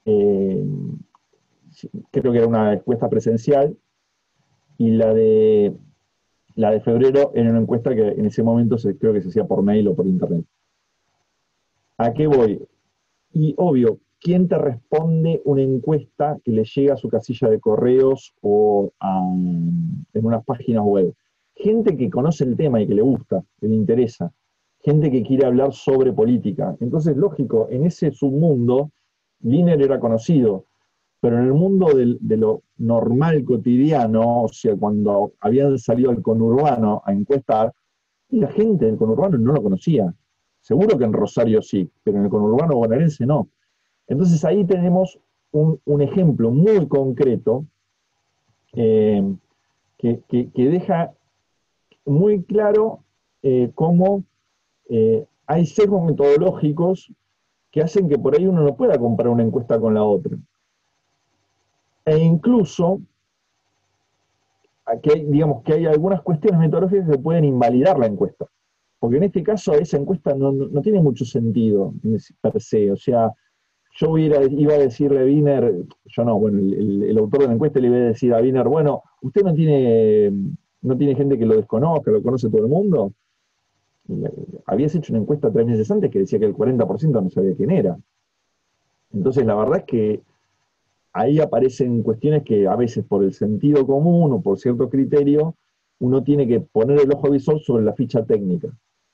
creo que era una encuesta presencial, y la de febrero era una encuesta que en ese momento creo que se hacía por mail o por internet. ¿A qué voy? Y obvio, ¿quién te responde una encuesta que le llega a su casilla de correos o en unas páginas web? Gente que conoce el tema y que le gusta, que le interesa. Gente que quiere hablar sobre política. Entonces, lógico, en ese submundo, Wiener era conocido, pero en el mundo de lo normal cotidiano, o sea, cuando habían salido al conurbano a encuestar, la gente del conurbano no lo conocía. Seguro que en Rosario sí, pero en el conurbano bonaerense no. Entonces ahí tenemos un ejemplo muy concreto que deja muy claro cómo hay sesgos metodológicos que hacen que por ahí uno no pueda comparar una encuesta con la otra. E incluso, digamos que hay algunas cuestiones metodológicas que pueden invalidar la encuesta. Porque en este caso esa encuesta no tiene mucho sentido per se. O sea, yo iba a decirle a Wiener, yo no, bueno, el autor de la encuesta le iba a decir a Wiener, bueno, usted no tiene gente que lo desconozca, lo conoce todo el mundo. Habías hecho una encuesta 3 meses antes que decía que el 40% no sabía quién era. Entonces la verdad es que ahí aparecen cuestiones que a veces por el sentido común o por cierto criterio uno tiene que poner el ojo visor sobre la ficha técnica,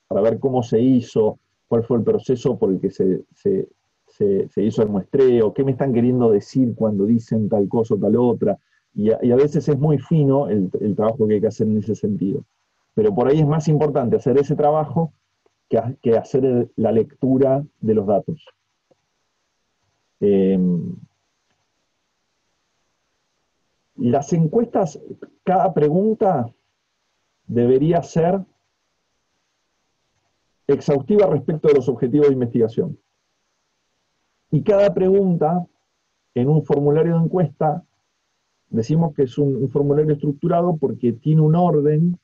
para ver cómo se hizo, cuál fue el proceso por el que se hizo el muestreo, qué me están queriendo decir cuando dicen tal cosa o tal otra, y a veces es muy fino el trabajo que hay que hacer en ese sentido. Pero por ahí es más importante hacer ese trabajo que hacer la lectura de los datos. Las encuestas, cada pregunta debería ser exhaustiva respecto de los objetivos de investigación. Y cada pregunta en un formulario de encuesta, decimos que es un formulario estructurado porque tiene un orden,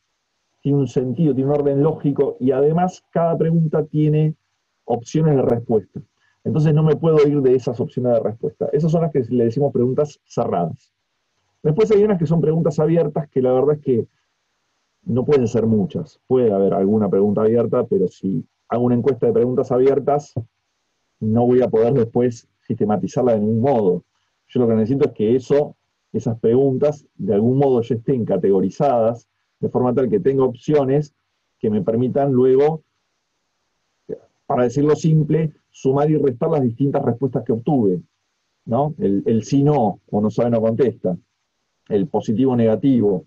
tiene un sentido, tiene un orden lógico, y además cada pregunta tiene opciones de respuesta. Entonces no me puedo ir de esas opciones de respuesta. Esas son las que le decimos preguntas cerradas. Después hay unas que son preguntas abiertas, que la verdad es que no pueden ser muchas. Puede haber alguna pregunta abierta, pero si hago una encuesta de preguntas abiertas, no voy a poder después sistematizarla de ningún modo. Yo lo que necesito es que esas preguntas de algún modo ya estén categorizadas, de forma tal que tenga opciones que me permitan luego, para decirlo simple, sumar y restar las distintas respuestas que obtuve, ¿no? El sí, no, o no sabe, no contesta, el positivo, negativo.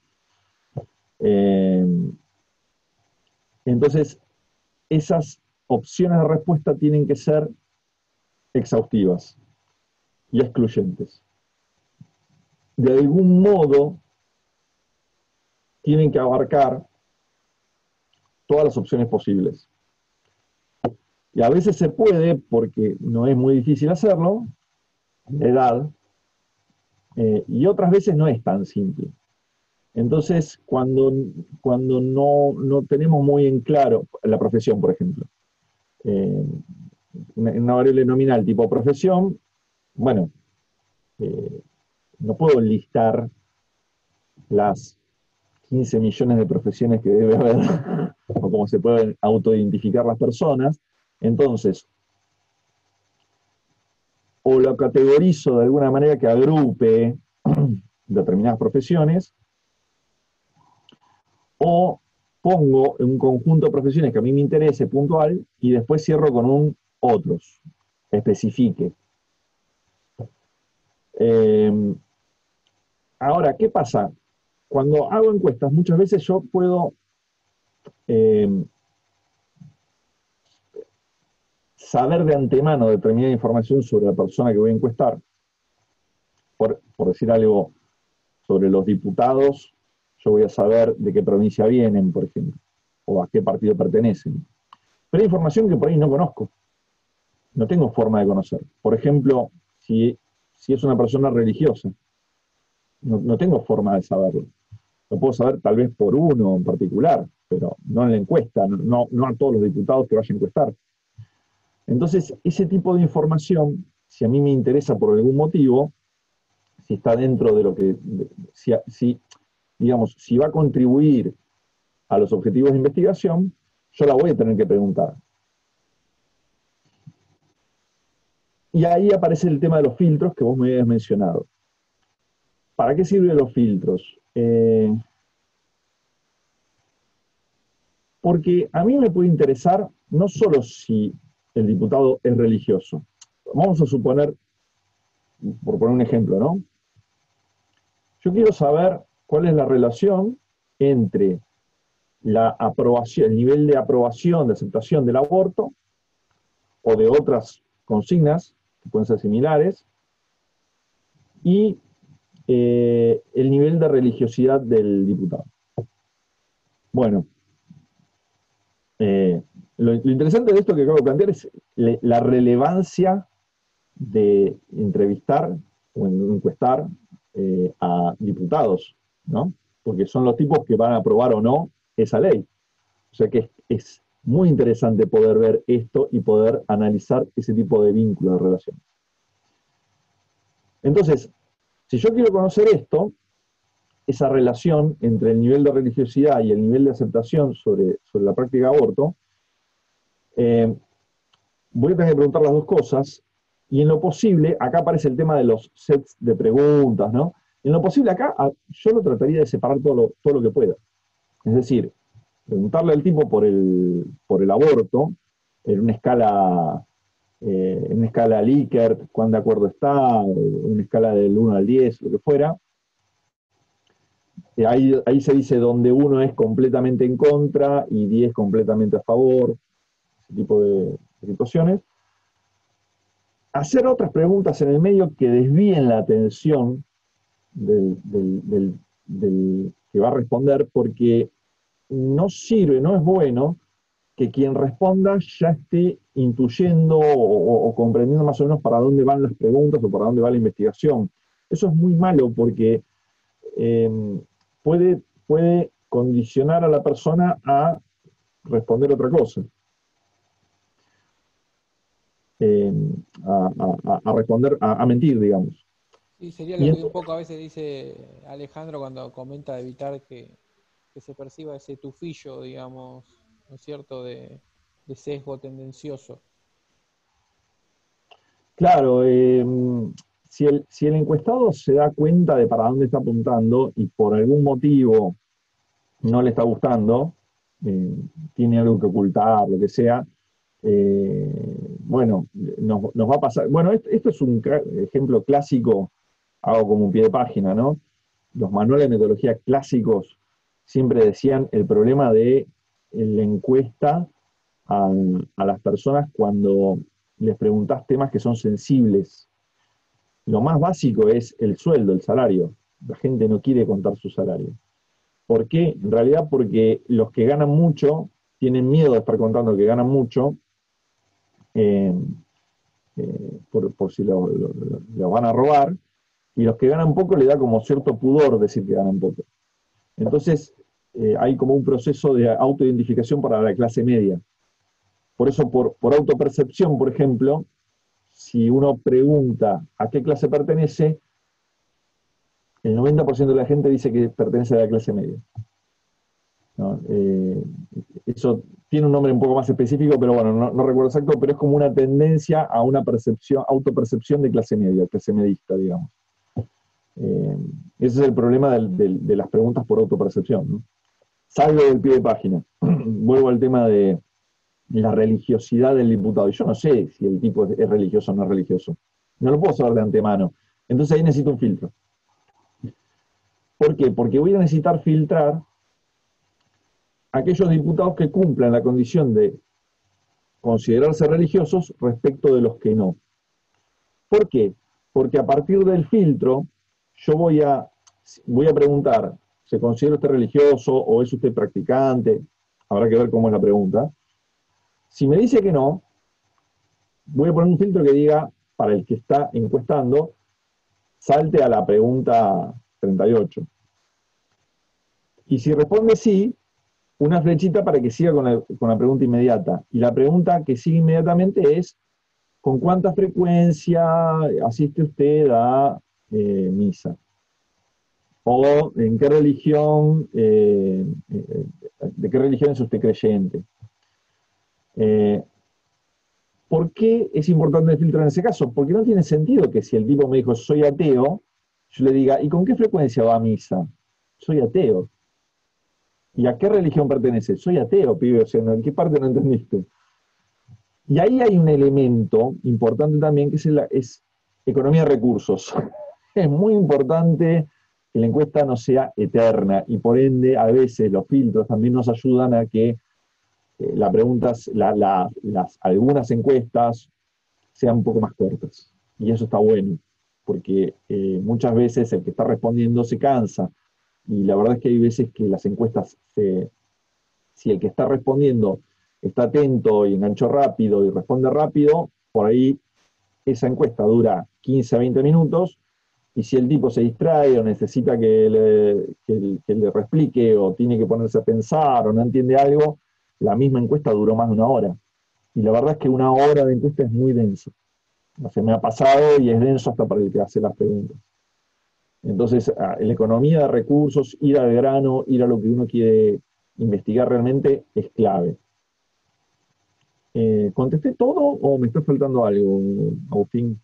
Entonces, esas opciones de respuesta tienen que ser exhaustivas y excluyentes. De algún modo, tienen que abarcar todas las opciones posibles. Y a veces se puede, porque no es muy difícil hacerlo, edad, y otras veces no es tan simple. Entonces, cuando no tenemos muy en claro la profesión, por ejemplo, una variable nominal tipo profesión, bueno, no puedo listar las 15 millones de profesiones que debe haber, o cómo se pueden autoidentificar las personas. Entonces, o lo categorizo de alguna manera que agrupe determinadas profesiones, o pongo un conjunto de profesiones que a mí me interese puntual y después cierro con un otros, especifique. Ahora, ¿qué pasa? Cuando hago encuestas, muchas veces yo puedo saber de antemano determinada información sobre la persona que voy a encuestar, por decir algo sobre los diputados, yo voy a saber de qué provincia vienen, por ejemplo, o a qué partido pertenecen. Pero hay información que por ahí no conozco, no tengo forma de conocer. Por ejemplo, si es una persona religiosa, no tengo forma de saberlo. Lo puedo saber tal vez por uno en particular, pero no en la encuesta, no a todos los diputados que vaya a encuestar. Entonces, ese tipo de información, si a mí me interesa por algún motivo, si está dentro de lo que, digamos, si va a contribuir a los objetivos de investigación, yo la voy a tener que preguntar. Y ahí aparece el tema de los filtros que vos me habías mencionado. ¿Para qué sirven los filtros? Porque a mí me puede interesar no solo si el diputado es religioso. Vamos a suponer, por poner un ejemplo, ¿no? Yo quiero saber cuál es la relación entre la aprobación, el nivel de aprobación, de aceptación del aborto, o de otras consignas, que pueden ser similares, y el nivel de religiosidad del diputado. Bueno, lo interesante de esto que acabo de plantear es la relevancia de entrevistar o encuestar a diputados, ¿no? Porque son los tipos que van a aprobar o no esa ley. O sea que es muy interesante poder ver esto y poder analizar ese tipo de vínculos, de relaciones. Entonces, si yo quiero conocer esto, esa relación entre el nivel de religiosidad y el nivel de aceptación sobre la práctica de aborto, voy a tener que preguntar las dos cosas, y en lo posible, acá aparece el tema de los sets de preguntas, ¿no? En lo posible acá, yo lo trataría de separar todo lo que pueda. Es decir, preguntarle al tipo por el aborto en una escala Likert, cuán de acuerdo está, una escala del 1 al 10, lo que fuera. Ahí se dice donde 1 es completamente en contra y 10 completamente a favor, ese tipo de situaciones. Hacer otras preguntas en el medio que desvíen la atención del que va a responder, porque no sirve, no es bueno que quien responda ya esté intuyendo o comprendiendo más o menos para dónde van las preguntas o para dónde va la investigación. Eso es muy malo porque eh, puede condicionar a la persona a responder otra cosa, eh, a responder, a mentir, digamos. Sí, sería Y lo que un entonces, poco a veces dice Alejandro cuando comenta de evitar que se perciba ese tufillo, digamos, ¿no es cierto?, de sesgo tendencioso. claro, si el encuestado se da cuenta de para dónde está apuntando y por algún motivo no le está gustando, eh, tiene algo que ocultar, lo que sea, bueno, nos va a pasar. Bueno, esto es un ejemplo clásico, hago como un pie de página, ¿no? Los manuales de metodología clásicos siempre decían el problema de la encuesta a las personas cuando les preguntás temas que son sensibles. Lo más básico es el sueldo, el salario. La gente no quiere contar su salario. ¿Por qué? En realidad porque los que ganan mucho tienen miedo de estar contando que ganan mucho, eh, por si lo van a robar, y los que ganan poco le da como cierto pudor decir que ganan poco. Entonces, hay como un proceso de autoidentificación para la clase media. Por eso, por autopercepción, por ejemplo, si uno pregunta a qué clase pertenece, el 90% de la gente dice que pertenece a la clase media, ¿no? Eso tiene un nombre un poco más específico, pero bueno, no recuerdo exacto, pero es como una tendencia a una percepción, autopercepción de clase media, clase medista, digamos. Eh, Ese es el problema de las preguntas por autopercepción, ¿no? Salgo del pie de página. Vuelvo al tema de la religiosidad del diputado. Yo no sé si el tipo es religioso o no es religioso. No lo puedo saber de antemano. Entonces ahí necesito un filtro. ¿Por qué? Porque voy a necesitar filtrar aquellos diputados que cumplan la condición de considerarse religiosos respecto de los que no. ¿Por qué? Porque a partir del filtro yo voy a preguntar, ¿se considera usted religioso o es usted practicante? Habrá que ver cómo es la pregunta. Si me dice que no, voy a poner un filtro que diga, para el que está encuestando, salte a la pregunta 38. Y si responde sí, una flechita para que siga con la pregunta inmediata. Y la pregunta que sigue inmediatamente es, ¿con cuánta frecuencia asiste usted a misa? O en qué religión, de qué religión es usted creyente. Eh, ¿Por qué es importante el filtro en ese caso? Porque no tiene sentido que si el tipo me dijo soy ateo, yo le diga, ¿y con qué frecuencia va a misa? Soy ateo. ¿Y a qué religión pertenece? Soy ateo, pibe, o sea, ¿en qué parte no entendiste? Y ahí hay un elemento importante también que es economía de recursos. Es muy importante que la encuesta no sea eterna y por ende a veces los filtros también nos ayudan a que las preguntas, algunas encuestas sean un poco más cortas. Y eso está bueno, porque muchas veces el que está respondiendo se cansa. Y la verdad es que hay veces que las encuestas, si el que está respondiendo está atento y enganchó rápido y responde rápido, por ahí esa encuesta dura 15 a 20 minutos. Y si el tipo se distrae o necesita que le reexplique o tiene que ponerse a pensar o no entiende algo, la misma encuesta duró más de una hora. Y la verdad es que una hora de encuesta es muy denso. O sea, me ha pasado y es denso hasta para el que hace las preguntas. Entonces, la economía de recursos, ir al grano, ir a lo que uno quiere investigar realmente es clave. ¿Contesté todo o me está faltando algo, Agustín?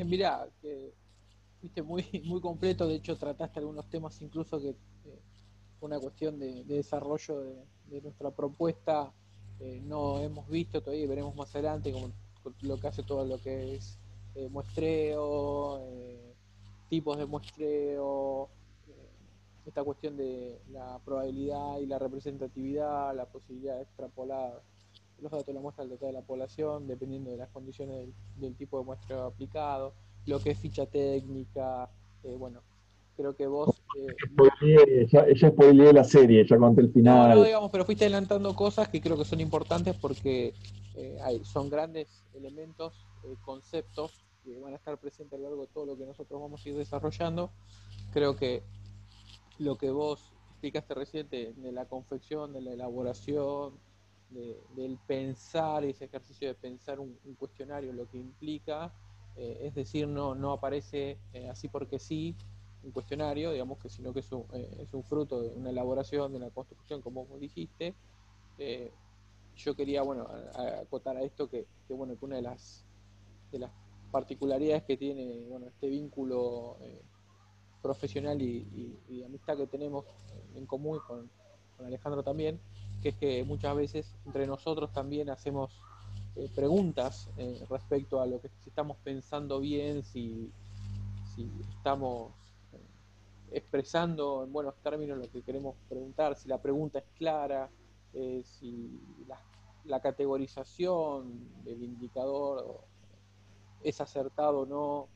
Mirá, que fuiste muy, muy completo, de hecho trataste algunos temas incluso que una cuestión de desarrollo de nuestra propuesta, no hemos visto todavía, y veremos más adelante con lo que hace todo lo que es muestreo, tipos de muestreo, esta cuestión de la probabilidad y la representatividad, la posibilidad de extrapolar los datos de la muestra al total de la población, dependiendo de las condiciones del tipo de muestreo aplicado, lo que es ficha técnica, bueno, creo que vos... Ya spoileé la serie, ya conté el no, final. digamos, pero fuiste adelantando cosas que creo que son importantes porque son grandes elementos, conceptos que van a estar presentes a lo largo de todo lo que nosotros vamos a ir desarrollando. Creo que lo que vos explicaste recién de la confección, de la elaboración, del pensar, ese ejercicio de pensar un cuestionario, lo que implica, es decir, no aparece así porque sí un cuestionario, digamos que sino que es un fruto de una elaboración, de una construcción, como vos dijiste. Eh, yo quería, bueno, acotar a esto bueno, que una de las particularidades que tiene, bueno, este vínculo profesional y amistad que tenemos en común con Alejandro también, que es que muchas veces entre nosotros también hacemos preguntas respecto a lo que si estamos pensando bien, si estamos expresando en buenos términos lo que queremos preguntar, si la pregunta es clara, si la categorización del indicador es acertado o no.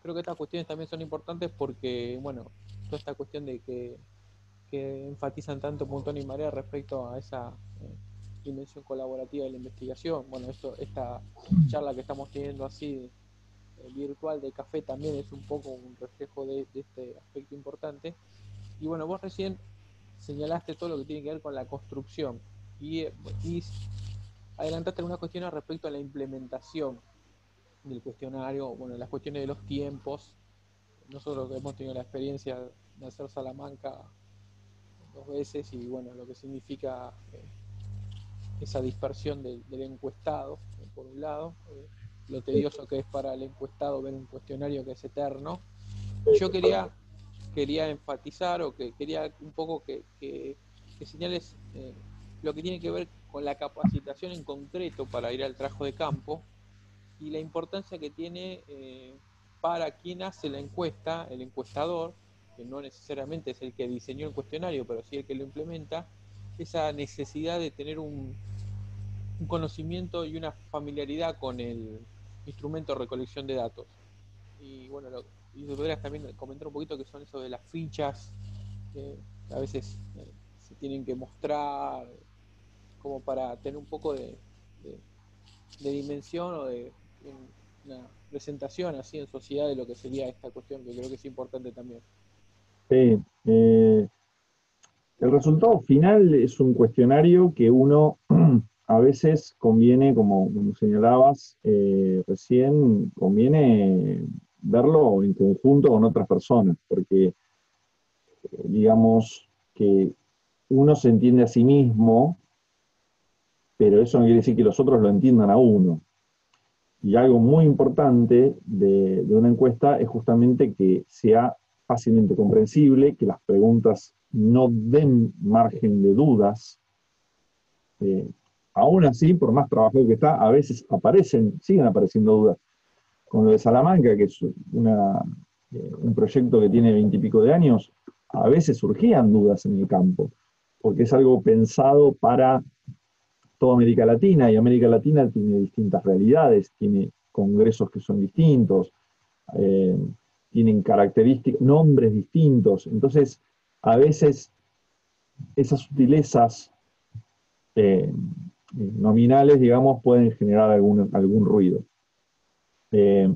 Creo que estas cuestiones también son importantes porque, bueno, toda esta cuestión de que enfatizan tanto Montón y Marea respecto a esa dimensión colaborativa de la investigación. Bueno, esta charla que estamos teniendo así virtual de café también es un poco un reflejo de este aspecto importante. Y bueno, vos recién señalaste todo lo que tiene que ver con la construcción y adelantaste algunas cuestiones respecto a la implementación del cuestionario, bueno, las cuestiones de los tiempos. Nosotros hemos tenido la experiencia de hacer Salamanca 2 veces y bueno, lo que significa esa dispersión del encuestado, por un lado, lo tedioso que es para el encuestado ver un cuestionario que es eterno. Y yo quería enfatizar o que quería un poco que señales lo que tiene que ver con la capacitación en concreto para ir al trabajo de campo y la importancia que tiene para quien hace la encuesta, el encuestador, que no necesariamente es el que diseñó el cuestionario, pero sí el que lo implementa, esa necesidad de tener un conocimiento y una familiaridad con el instrumento de recolección de datos. Y bueno, y podrías también comentar un poquito qué son eso de las fichas, que a veces se tienen que mostrar, como para tener un poco de, de dimensión o de una presentación así en sociedad de lo que sería esta cuestión, que creo que es importante también. Sí, el resultado final es un cuestionario que uno a veces conviene, como señalabas recién, conviene verlo en conjunto con otras personas, porque digamos que uno se entiende a sí mismo, pero eso no quiere decir que los otros lo entiendan a uno. Y algo muy importante de una encuesta es justamente que sea fácilmente comprensible, que las preguntas no den margen de dudas. Eh, Aún así, por más trabajo que está, a veces siguen apareciendo dudas. Con lo de Salamanca, que es un proyecto que tiene 20 y pico de años, a veces surgían dudas en el campo, porque es algo pensado para toda América Latina, y América Latina tiene distintas realidades, tiene congresos que son distintos, eh, tienen características, nombres distintos, entonces a veces esas sutilezas nominales, digamos, pueden generar algún ruido. Eh,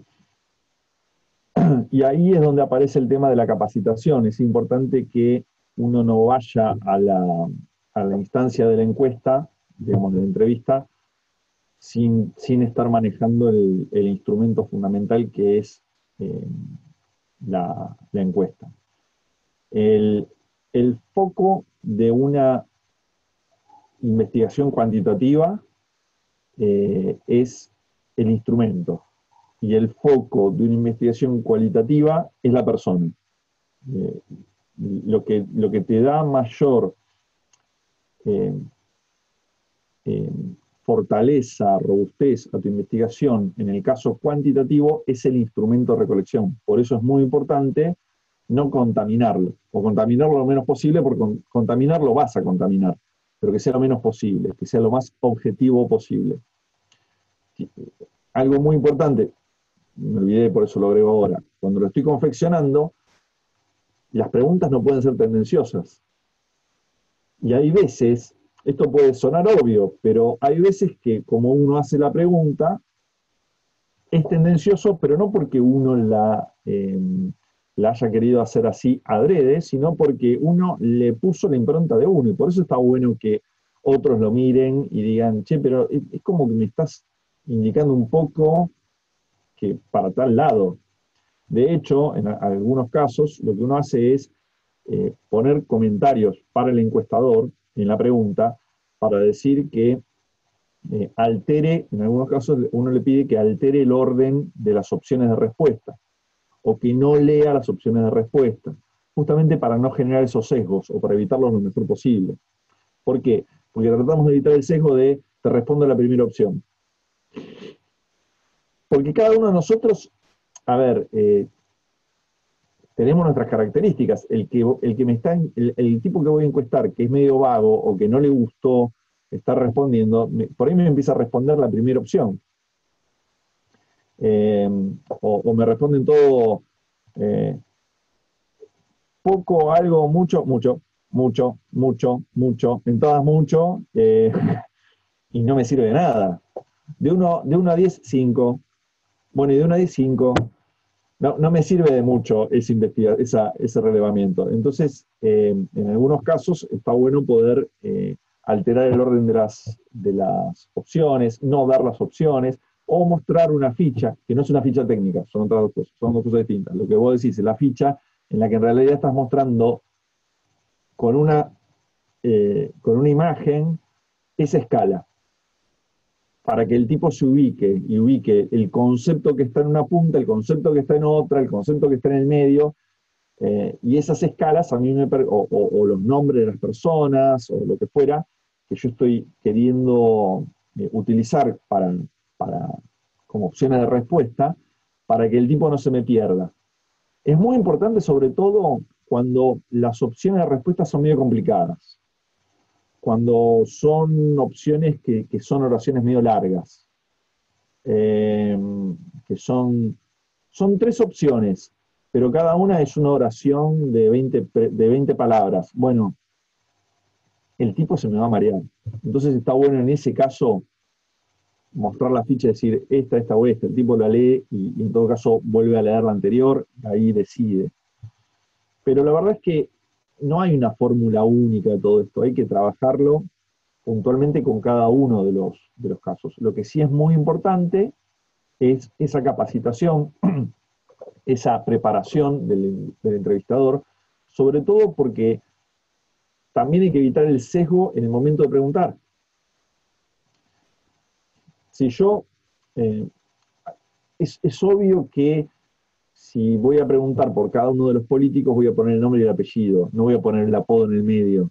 y ahí es donde aparece el tema de la capacitación. Es importante que uno no vaya a la instancia de la encuesta, digamos, de la entrevista, sin estar manejando el instrumento fundamental que es eh, la encuesta. El, el foco de una investigación cuantitativa es el instrumento y el foco de una investigación cualitativa es la persona. Eh, lo que te da mayor eh, eh, fortaleza, robustez a tu investigación en el caso cuantitativo es el instrumento de recolección. Por eso es muy importante no contaminarlo, o contaminarlo lo menos posible, porque contaminarlo vas a contaminar, pero que sea lo menos posible, que sea lo más objetivo posible. Algo muy importante, me olvidé, por eso lo agrego ahora, cuando lo estoy confeccionando, las preguntas no pueden ser tendenciosas. Y hay veces, esto puede sonar obvio, pero hay veces que como uno hace la pregunta, es tendencioso, pero no porque uno la haya querido hacer así adrede, sino porque uno le puso la impronta de uno. Y por eso está bueno que otros lo miren y digan, che, pero es como que me estás indicando un poco que para tal lado. De hecho, en algunos casos, lo que uno hace es poner comentarios para el encuestador en la pregunta para decir que altere, en algunos casos uno le pide que altere el orden de las opciones de respuesta o que no lea las opciones de respuesta, justamente para no generar esos sesgos o para evitarlos lo mejor posible. ¿Por qué? Porque tratamos de evitar el sesgo de te respondo a la primera opción. Porque cada uno de nosotros, a ver, tenemos nuestras características. El tipo que voy a encuestar, que es medio vago o que no le gustó estar respondiendo, por ahí me empieza a responder la primera opción. O me responden todo poco, algo, mucho, mucho, mucho, mucho, mucho, en todas mucho, y no me sirve de nada. De 1 a 10, 5. Bueno, y de 1 a 10, 5. No me sirve de mucho ese relevamiento. Entonces, en algunos casos está bueno poder alterar el orden de las opciones, no dar las opciones, o mostrar una ficha, que no es una ficha técnica, son otras dos cosas, son dos cosas distintas. Lo que vos decís es la ficha en la que en realidad estás mostrando con una imagen esa escala, para que el tipo se ubique y ubique el concepto que está en una punta, el concepto que está en otra, el concepto que está en el medio, y esas escalas a mí o los nombres de las personas, o lo que fuera, que yo estoy queriendo utilizar como opciones de respuesta, para que el tipo no se me pierda. Es muy importante, sobre todo, cuando las opciones de respuesta son medio complicadas, cuando son opciones que son oraciones medio largas, que son 3 opciones, pero cada una es una oración de 20 palabras. Bueno, el tipo se me va a marear. Entonces está bueno en ese caso mostrar la ficha y decir esta o esta. El tipo la lee y en todo caso vuelve a leer la anterior, ahí decide. Pero la verdad es que no hay una fórmula única de todo esto, hay que trabajarlo puntualmente con cada uno de los casos. Lo que sí es muy importante es esa capacitación, esa preparación del entrevistador, sobre todo porque también hay que evitar el sesgo en el momento de preguntar. Si yo, es obvio que si voy a preguntar por cada uno de los políticos, voy a poner el nombre y el apellido, no voy a poner el apodo en el medio.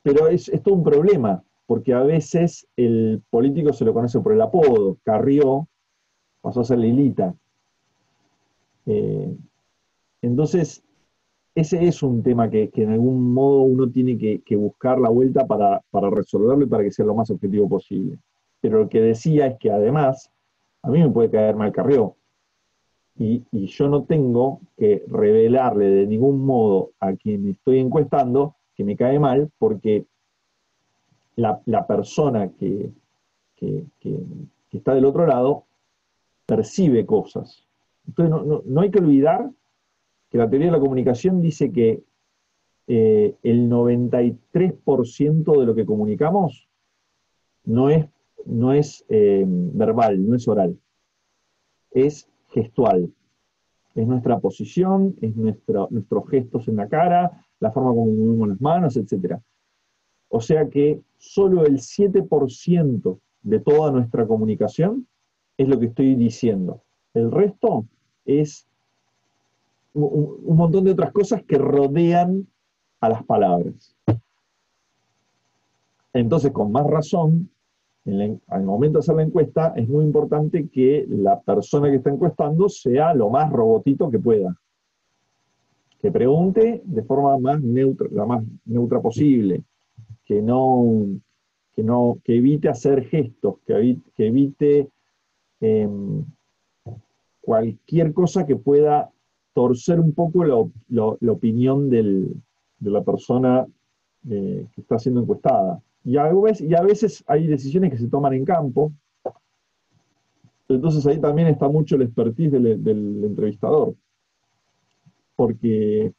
Pero es todo un problema, porque a veces el político se lo conoce por el apodo. Carrió pasó a ser Lilita. Entonces, ese es un tema que en algún modo uno tiene que buscar la vuelta para resolverlo y para que sea lo más objetivo posible. Pero lo que decía es que además, a mí me puede caer mal Carrió. Y yo no tengo que revelarle de ningún modo a quien estoy encuestando que me cae mal, porque la persona que está del otro lado percibe cosas. Entonces no hay que olvidar que la teoría de la comunicación dice que el 93% de lo que comunicamos no es verbal, no es oral, es gestual. Es nuestra posición, es nuestros gestos en la cara, la forma como movemos las manos, etc. O sea que solo el 7% de toda nuestra comunicación es lo que estoy diciendo. El resto es un montón de otras cosas que rodean a las palabras. Entonces, con más razón, al momento de hacer la encuesta, es muy importante que la persona que está encuestando sea lo más robotito que pueda. Que pregunte de forma más neutra, la más neutra posible, que que evite hacer gestos, que evite cualquier cosa que pueda torcer un poco la opinión de la persona que está siendo encuestada. Y a veces hay decisiones que se toman en campo, entonces ahí también está mucho el expertise del entrevistador, porque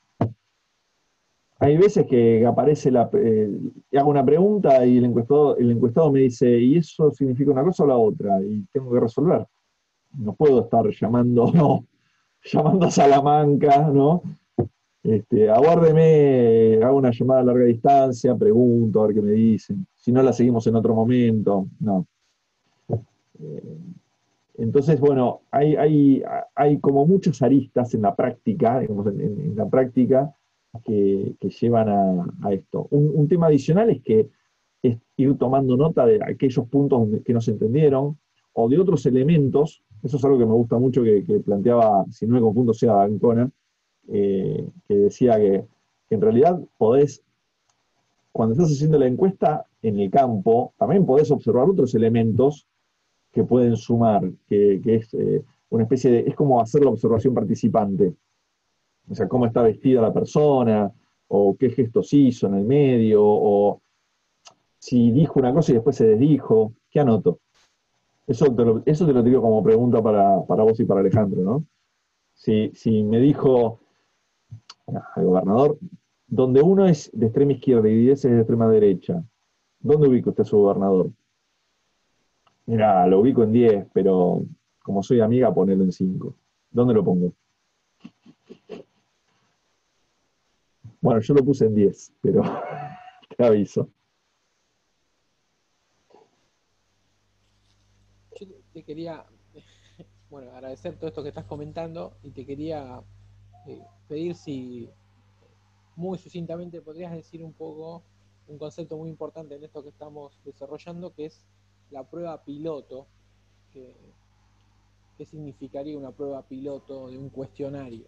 hay veces que aparece hago una pregunta y el encuestado me dice, ¿y eso significa una cosa o la otra? Y tengo que resolver. No puedo estar llamando, no, llamando a Salamanca, ¿no? Aguárdeme, hago una llamada a larga distancia, pregunto a ver qué me dicen. Si no, la seguimos en otro momento. No. Entonces, bueno, hay como muchas aristas en la práctica, digamos, en la práctica que llevan a esto. Un tema adicional es ir tomando nota de aquellos puntos que no se entendieron o de otros elementos. Eso es algo que me gusta mucho que planteaba, si no me confundo, sea Ancona, que decía que en realidad cuando estás haciendo la encuesta en el campo, también podés observar otros elementos que pueden sumar, que es una especie es como hacer la observación participante. O sea, cómo está vestida la persona, o qué gestos hizo en el medio, o si dijo una cosa y después se desdijo. ¿Qué anoto? Eso te lo digo como pregunta para vos y para Alejandro, ¿no? Si me dijo el gobernador, donde uno es de extrema izquierda y 10 es de extrema derecha, ¿dónde ubica usted a su gobernador? Mira, lo ubico en 10, pero como soy amiga, ponelo en 5. ¿Dónde lo pongo? Bueno, yo lo puse en 10, pero te aviso. Yo te quería, bueno, agradecer todo esto que estás comentando y te quería pedir si muy sucintamente podrías decir un poco un concepto muy importante en esto que estamos desarrollando, que es la prueba piloto. Que, ¿Qué significaría una prueba piloto de un cuestionario?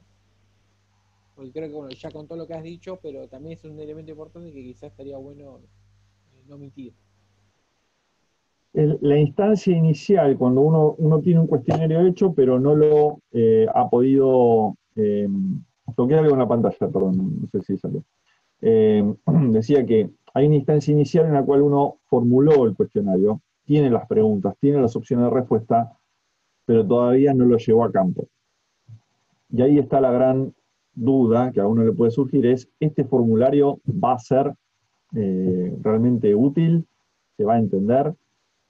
Porque creo que, bueno, ya con todo lo que has dicho, pero también es un elemento importante que quizás estaría bueno no omitir. La instancia inicial, cuando uno tiene un cuestionario hecho, pero no lo ha podido... toqué algo en la pantalla, perdón, no sé si salió. Decía que hay una instancia inicial en la cual uno formuló el cuestionario, tiene las preguntas, tiene las opciones de respuesta, pero todavía no lo llevó a campo. Y ahí está la gran duda que a uno le puede surgir, es, ¿este formulario va a ser realmente útil? ¿Se va a entender?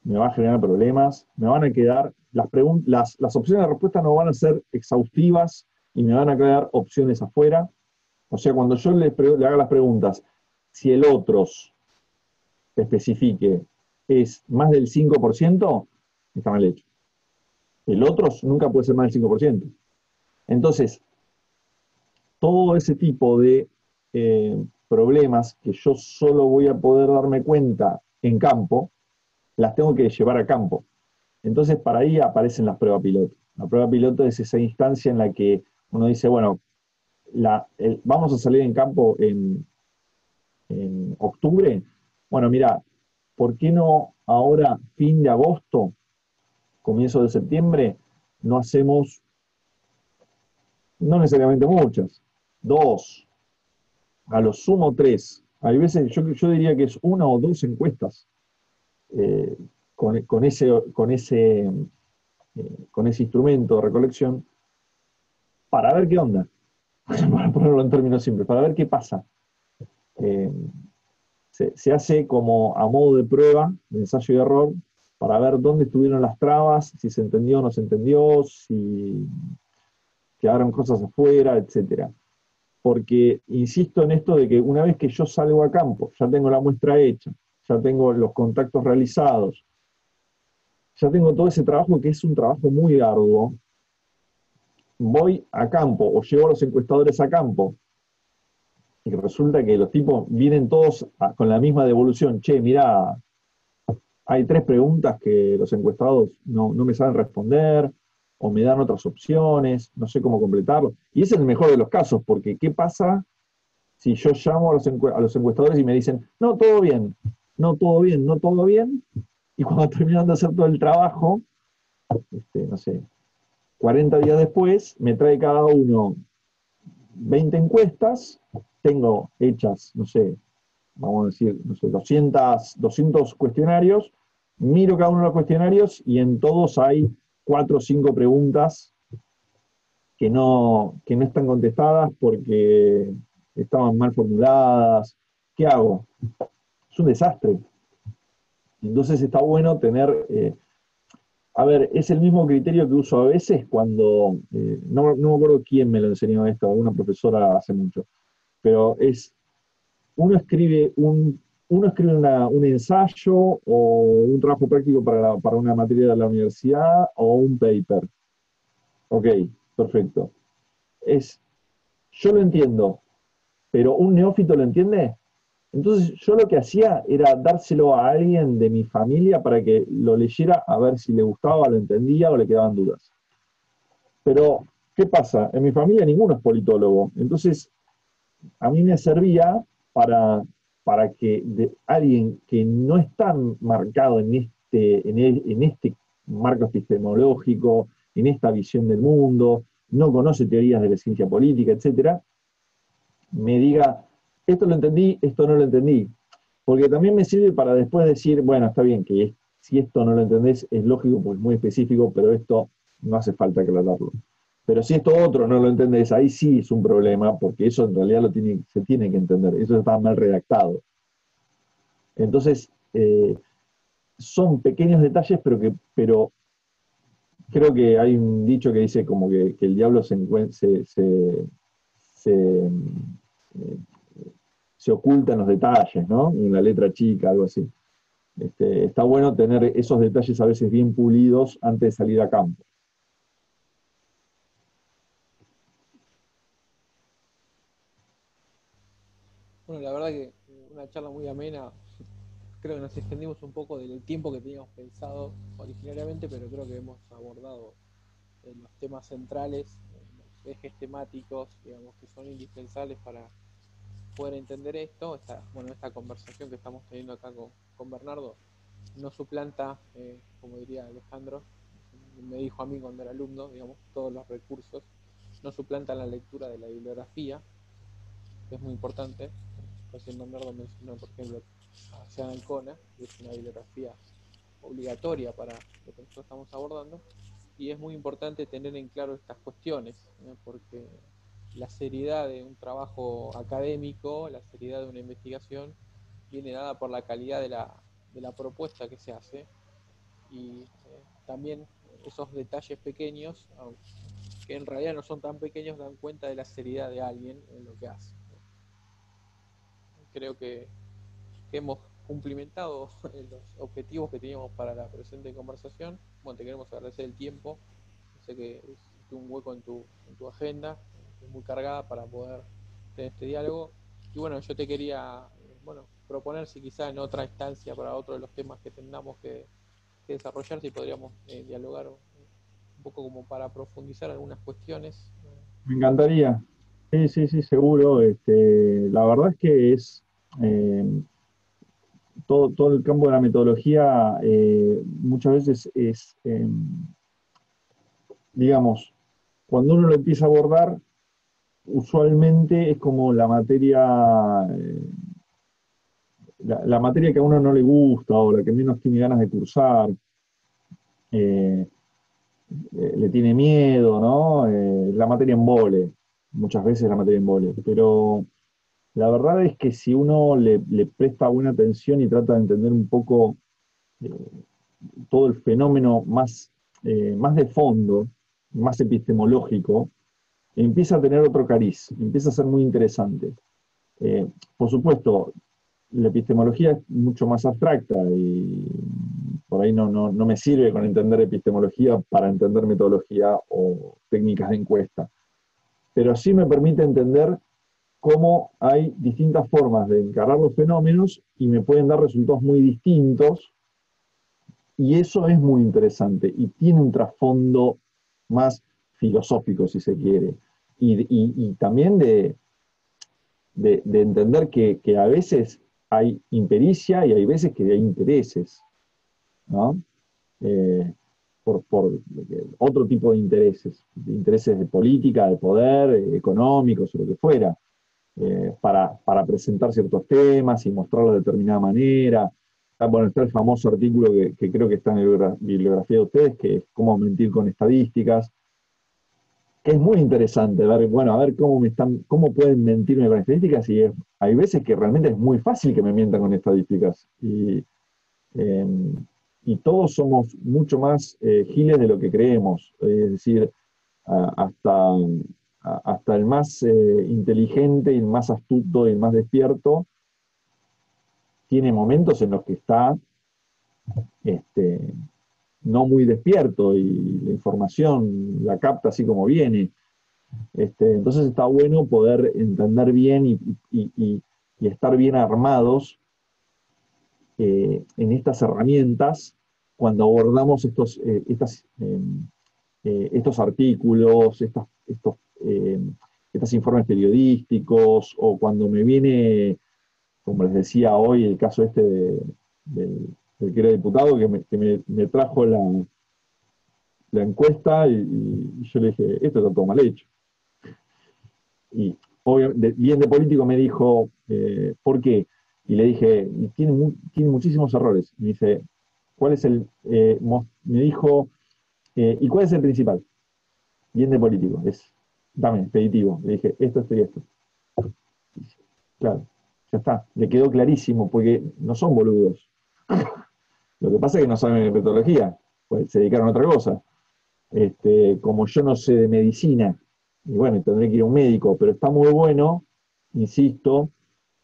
¿Me va a generar problemas? ¿Me van a quedar, las opciones de respuesta no van a ser exhaustivas y me van a quedar opciones afuera? O sea, cuando yo le haga las preguntas, si el otros especifique es más del 5%, está mal hecho. El otros nunca puede ser más del 5%. Entonces, todo ese tipo de problemas que yo solo voy a poder darme cuenta en campo, las tengo que llevar a campo. Entonces, para ahí aparecen las pruebas piloto. La prueba piloto es esa instancia en la que uno dice, bueno, vamos a salir en campo en octubre. Bueno, mira, ¿por qué no ahora, fin de agosto, comienzo de septiembre, no hacemos, no necesariamente muchas, 2, a lo sumo 3? Hay veces, yo diría que es 1 o 2 encuestas eh, con ese instrumento de recolección para ver qué onda, para ponerlo en términos simples, para ver qué pasa. Eh, se hace como a modo de prueba, de ensayo y error, para ver dónde estuvieron las trabas, si se entendió o no se entendió, si quedaron cosas afuera, etcétera. Porque insisto en esto de que una vez que yo salgo a campo, ya tengo la muestra hecha, ya tengo los contactos realizados, ya tengo todo ese trabajo que es un trabajo muy arduo, voy a campo o llevo a los encuestadores a campo y resulta que los tipos vienen todos con la misma devolución. Che, mirá, hay 3 preguntas que los encuestados no me saben responder o me dan otras opciones, no sé cómo completarlo. Y ese es el mejor de los casos, porque ¿qué pasa si yo llamo a los encuestadores y me dicen, no, todo bien, no, todo bien, no, todo bien? Y cuando terminan de hacer todo el trabajo, no sé, 40 días después, me trae cada uno 20 encuestas, tengo hechas, no sé, vamos a decir, no sé, 200 cuestionarios, miro cada uno de los cuestionarios y en todos hay 4 o 5 preguntas que no están contestadas porque estaban mal formuladas. ¿Qué hago? Es un desastre. Entonces está bueno tener... a ver, es el mismo criterio que uso a veces cuando... no me acuerdo quién me lo enseñó esto, alguna profesora hace mucho, pero es... Uno escribe un ensayo o un trabajo práctico para una materia de la universidad o un paper. Ok, perfecto. Yo lo entiendo, pero ¿un neófito lo entiende? Entonces yo lo que hacía era dárselo a alguien de mi familia para que lo leyera a ver si le gustaba, lo entendía o le quedaban dudas. Pero, ¿qué pasa? En mi familia ninguno es politólogo. Entonces, a mí me servía para que alguien que no está marcado en este marco epistemológico, en esta visión del mundo, no conoce teorías de la ciencia política, etcétera, me diga, esto lo entendí, esto no lo entendí. Porque también me sirve para después decir, bueno, está bien que si esto no lo entendés es lógico, pues es muy específico, pero esto no hace falta aclararlo. Pero si esto otro no lo entendés, ahí sí es un problema, porque eso en realidad se tiene que entender, eso está mal redactado. Entonces, son pequeños detalles, pero creo que hay un dicho que dice como que el diablo se oculta en los detalles, ¿no? En la letra chica, algo así. Está bueno tener esos detalles a veces bien pulidos antes de salir a campo. Bueno, la verdad que una charla muy amena. Creo que nos extendimos un poco del tiempo que teníamos pensado originariamente, pero creo que hemos abordado los temas centrales, los ejes temáticos, digamos, que son indispensables para poder entender esto. Esta conversación que estamos teniendo acá con Bernardo no suplanta, como diría Alejandro, me dijo a mí cuando era alumno, digamos, todos los recursos, no suplantan la lectura de la bibliografía, que es muy importante. Recién Bernardo mencionó, por ejemplo, a Jean Ancona, que es una bibliografía obligatoria para lo que nosotros estamos abordando, y es muy importante tener en claro estas cuestiones, porque la seriedad de un trabajo académico, la seriedad de una investigación, viene dada por la calidad de la propuesta que se hace, y también esos detalles pequeños, que en realidad no son tan pequeños, dan cuenta de la seriedad de alguien en lo que hace. Creo que hemos cumplimentado los objetivos que teníamos para la presente conversación. Bueno, te queremos agradecer el tiempo. Sé que es un hueco en tu agenda, es muy cargada para poder tener este diálogo. Y bueno, yo te quería proponer si quizá en otra instancia para otro de los temas que tengamos que desarrollar, si podríamos dialogar un poco como para profundizar algunas cuestiones. Me encantaría. Sí, sí, sí, seguro. La verdad es que eh, todo el campo de la metodología muchas veces digamos, cuando uno lo empieza a abordar, usualmente es como la materia que a uno no le gusta o la que menos tiene ganas de cursar, eh, le tiene miedo, ¿no? La materia embole, muchas veces la materia embole, pero la verdad es que si uno le presta buena atención y trata de entender un poco eh, todo el fenómeno más de fondo, más epistemológico, empieza a tener otro cariz, empieza a ser muy interesante. Por supuesto, la epistemología es mucho más abstracta y por ahí no me sirve con entender epistemología para entender metodología o técnicas de encuesta, pero sí me permite entender cómo hay distintas formas de encarar los fenómenos y me pueden dar resultados muy distintos, y eso es muy interesante y tiene un trasfondo más filosófico, si se quiere, y también de entender que a veces hay impericia y hay veces que hay intereses, ¿no? Eh, por otro tipo de intereses de política, de poder, económicos o lo que fuera, para presentar ciertos temas y mostrarlo de determinada manera. Bueno, está el famoso artículo que creo que está en la bibliografía de ustedes, que es cómo mentir con estadísticas, que es muy interesante ver, bueno, a ver cómo pueden mentirme con estadísticas, y hay veces que realmente es muy fácil que me mientan con estadísticas. Eh, y todos somos mucho más giles de lo que creemos. Es decir, hasta, hasta el más inteligente y el más astuto y el más despierto tiene momentos en los que está este, no muy despierto y la información la capta así como viene. Entonces está bueno poder entender bien y estar bien armados en estas herramientas cuando abordamos estos artículos, eh, estos informes periodísticos, o cuando me viene, como les decía hoy, el caso del que era diputado, me trajo la encuesta y yo le dije, esto está todo mal hecho. Y obviamente, bien de político me dijo, ¿por qué? Y le dije, tiene muchísimos errores. Me dice, ¿cuál es me dijo, ¿y cuál es el principal? Bien de político, dame, expeditivo. Le dije, esto y esto. Claro, ya está, le quedó clarísimo, porque no son boludos. Lo que pasa es que no saben de metodología, pues se dedicaron a otra cosa. Como yo no sé de medicina, y bueno, tendré que ir a un médico, pero está muy bueno, insisto,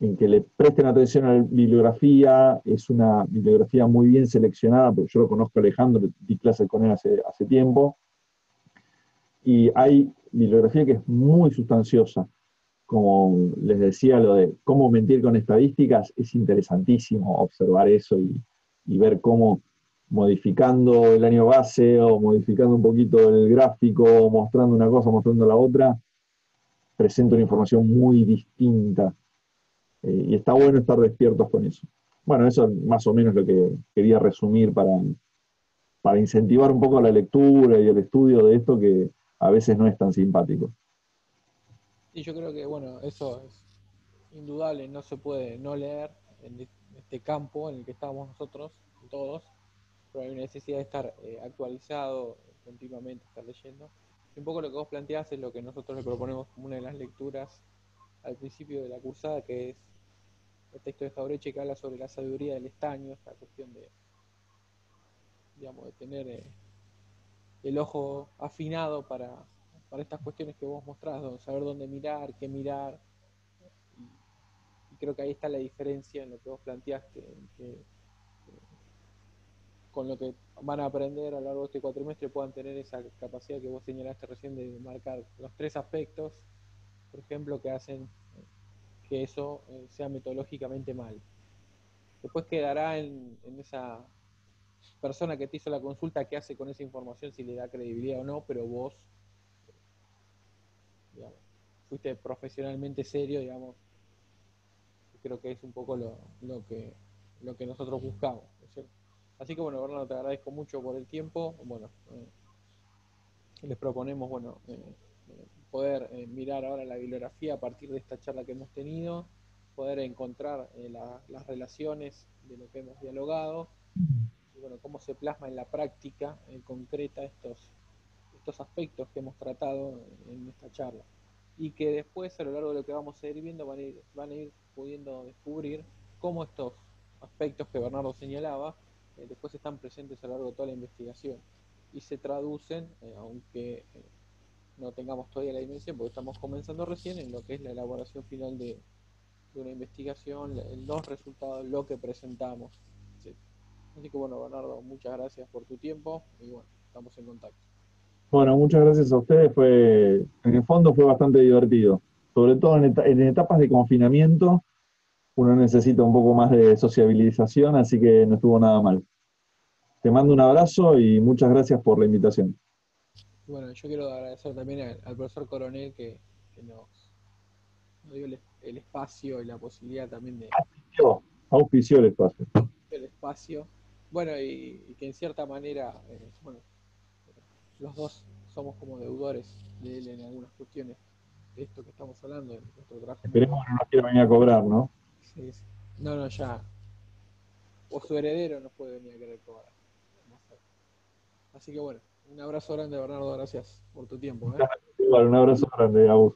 en que le presten atención a la bibliografía. Es una bibliografía muy bien seleccionada, porque yo lo conozco a Alejandro, di clase con él hace tiempo, y hay bibliografía que es muy sustanciosa. Como les decía, lo de cómo mentir con estadísticas, es interesantísimo observar eso y ver cómo modificando el año base o modificando un poquito el gráfico, o mostrando una cosa, mostrando la otra, presenta una información muy distinta. Y está bueno estar despiertos con eso. Bueno, eso es más o menos lo que quería resumir para incentivar un poco la lectura y el estudio de esto, que a veces no es tan simpático. Y yo creo que, bueno, eso es indudable, no se puede no leer en este campo en el que estamos nosotros, todos, pero hay una necesidad de estar actualizado continuamente, estar leyendo. Y un poco lo que vos planteás es lo que nosotros le proponemos como una de las lecturas al principio de la cursada, que es el texto de Jaureche, que habla sobre la sabiduría del estaño, esta cuestión de, digamos, de tener el ojo afinado para estas cuestiones que vos mostrás, saber dónde mirar, qué mirar. Y creo que ahí está la diferencia en lo que vos planteás, que con lo que van a aprender a lo largo de este cuatrimestre puedan tener esa capacidad que vos señalaste recién de marcar los tres aspectos, por ejemplo, que hacen que eso sea metodológicamente mal. Después quedará en esa persona que te hizo la consulta qué hace con esa información, si le da credibilidad o no, pero vos, digamos, fuiste profesionalmente serio, digamos, creo que es un poco lo que nosotros buscamos, ¿no es cierto? Así que bueno, Bernardo, te agradezco mucho por el tiempo. Bueno, les proponemos, bueno, poder mirar ahora la bibliografía a partir de esta charla que hemos tenido, poder encontrar las relaciones de lo que hemos dialogado, y bueno, cómo se plasma en la práctica concreta estos aspectos que hemos tratado en esta charla. Y que después, a lo largo de lo que vamos a ir viendo, van a ir pudiendo descubrir cómo estos aspectos que Bernardo señalaba después están presentes a lo largo de toda la investigación y se traducen, aunque no tengamos todavía la dimensión, porque estamos comenzando recién, en lo que es la elaboración final de una investigación, los resultados, lo que presentamos, etc. Así que bueno, Bernardo, muchas gracias por tu tiempo y bueno, estamos en contacto. Bueno, muchas gracias a ustedes. En el fondo fue bastante divertido. Sobre todo en etapas de confinamiento, uno necesita un poco más de sociabilización, así que no estuvo nada mal. Te mando un abrazo y muchas gracias por la invitación. Y bueno, yo quiero agradecer también al profesor Coronel que nos dio el espacio y la posibilidad también de Auspició el espacio. el espacio. Bueno, y que en cierta manera, bueno, los dos somos como deudores de él en algunas cuestiones de esto que estamos hablando, de nuestro trabajo Esperemos mutuo. que no nos quiera venir a cobrar, ¿no? Sí, sí. No, no, ya. O su heredero nos puede venir a querer cobrar. No sé. Así que bueno, un abrazo grande, Bernardo, gracias por tu tiempo. Igual, un abrazo grande a vos.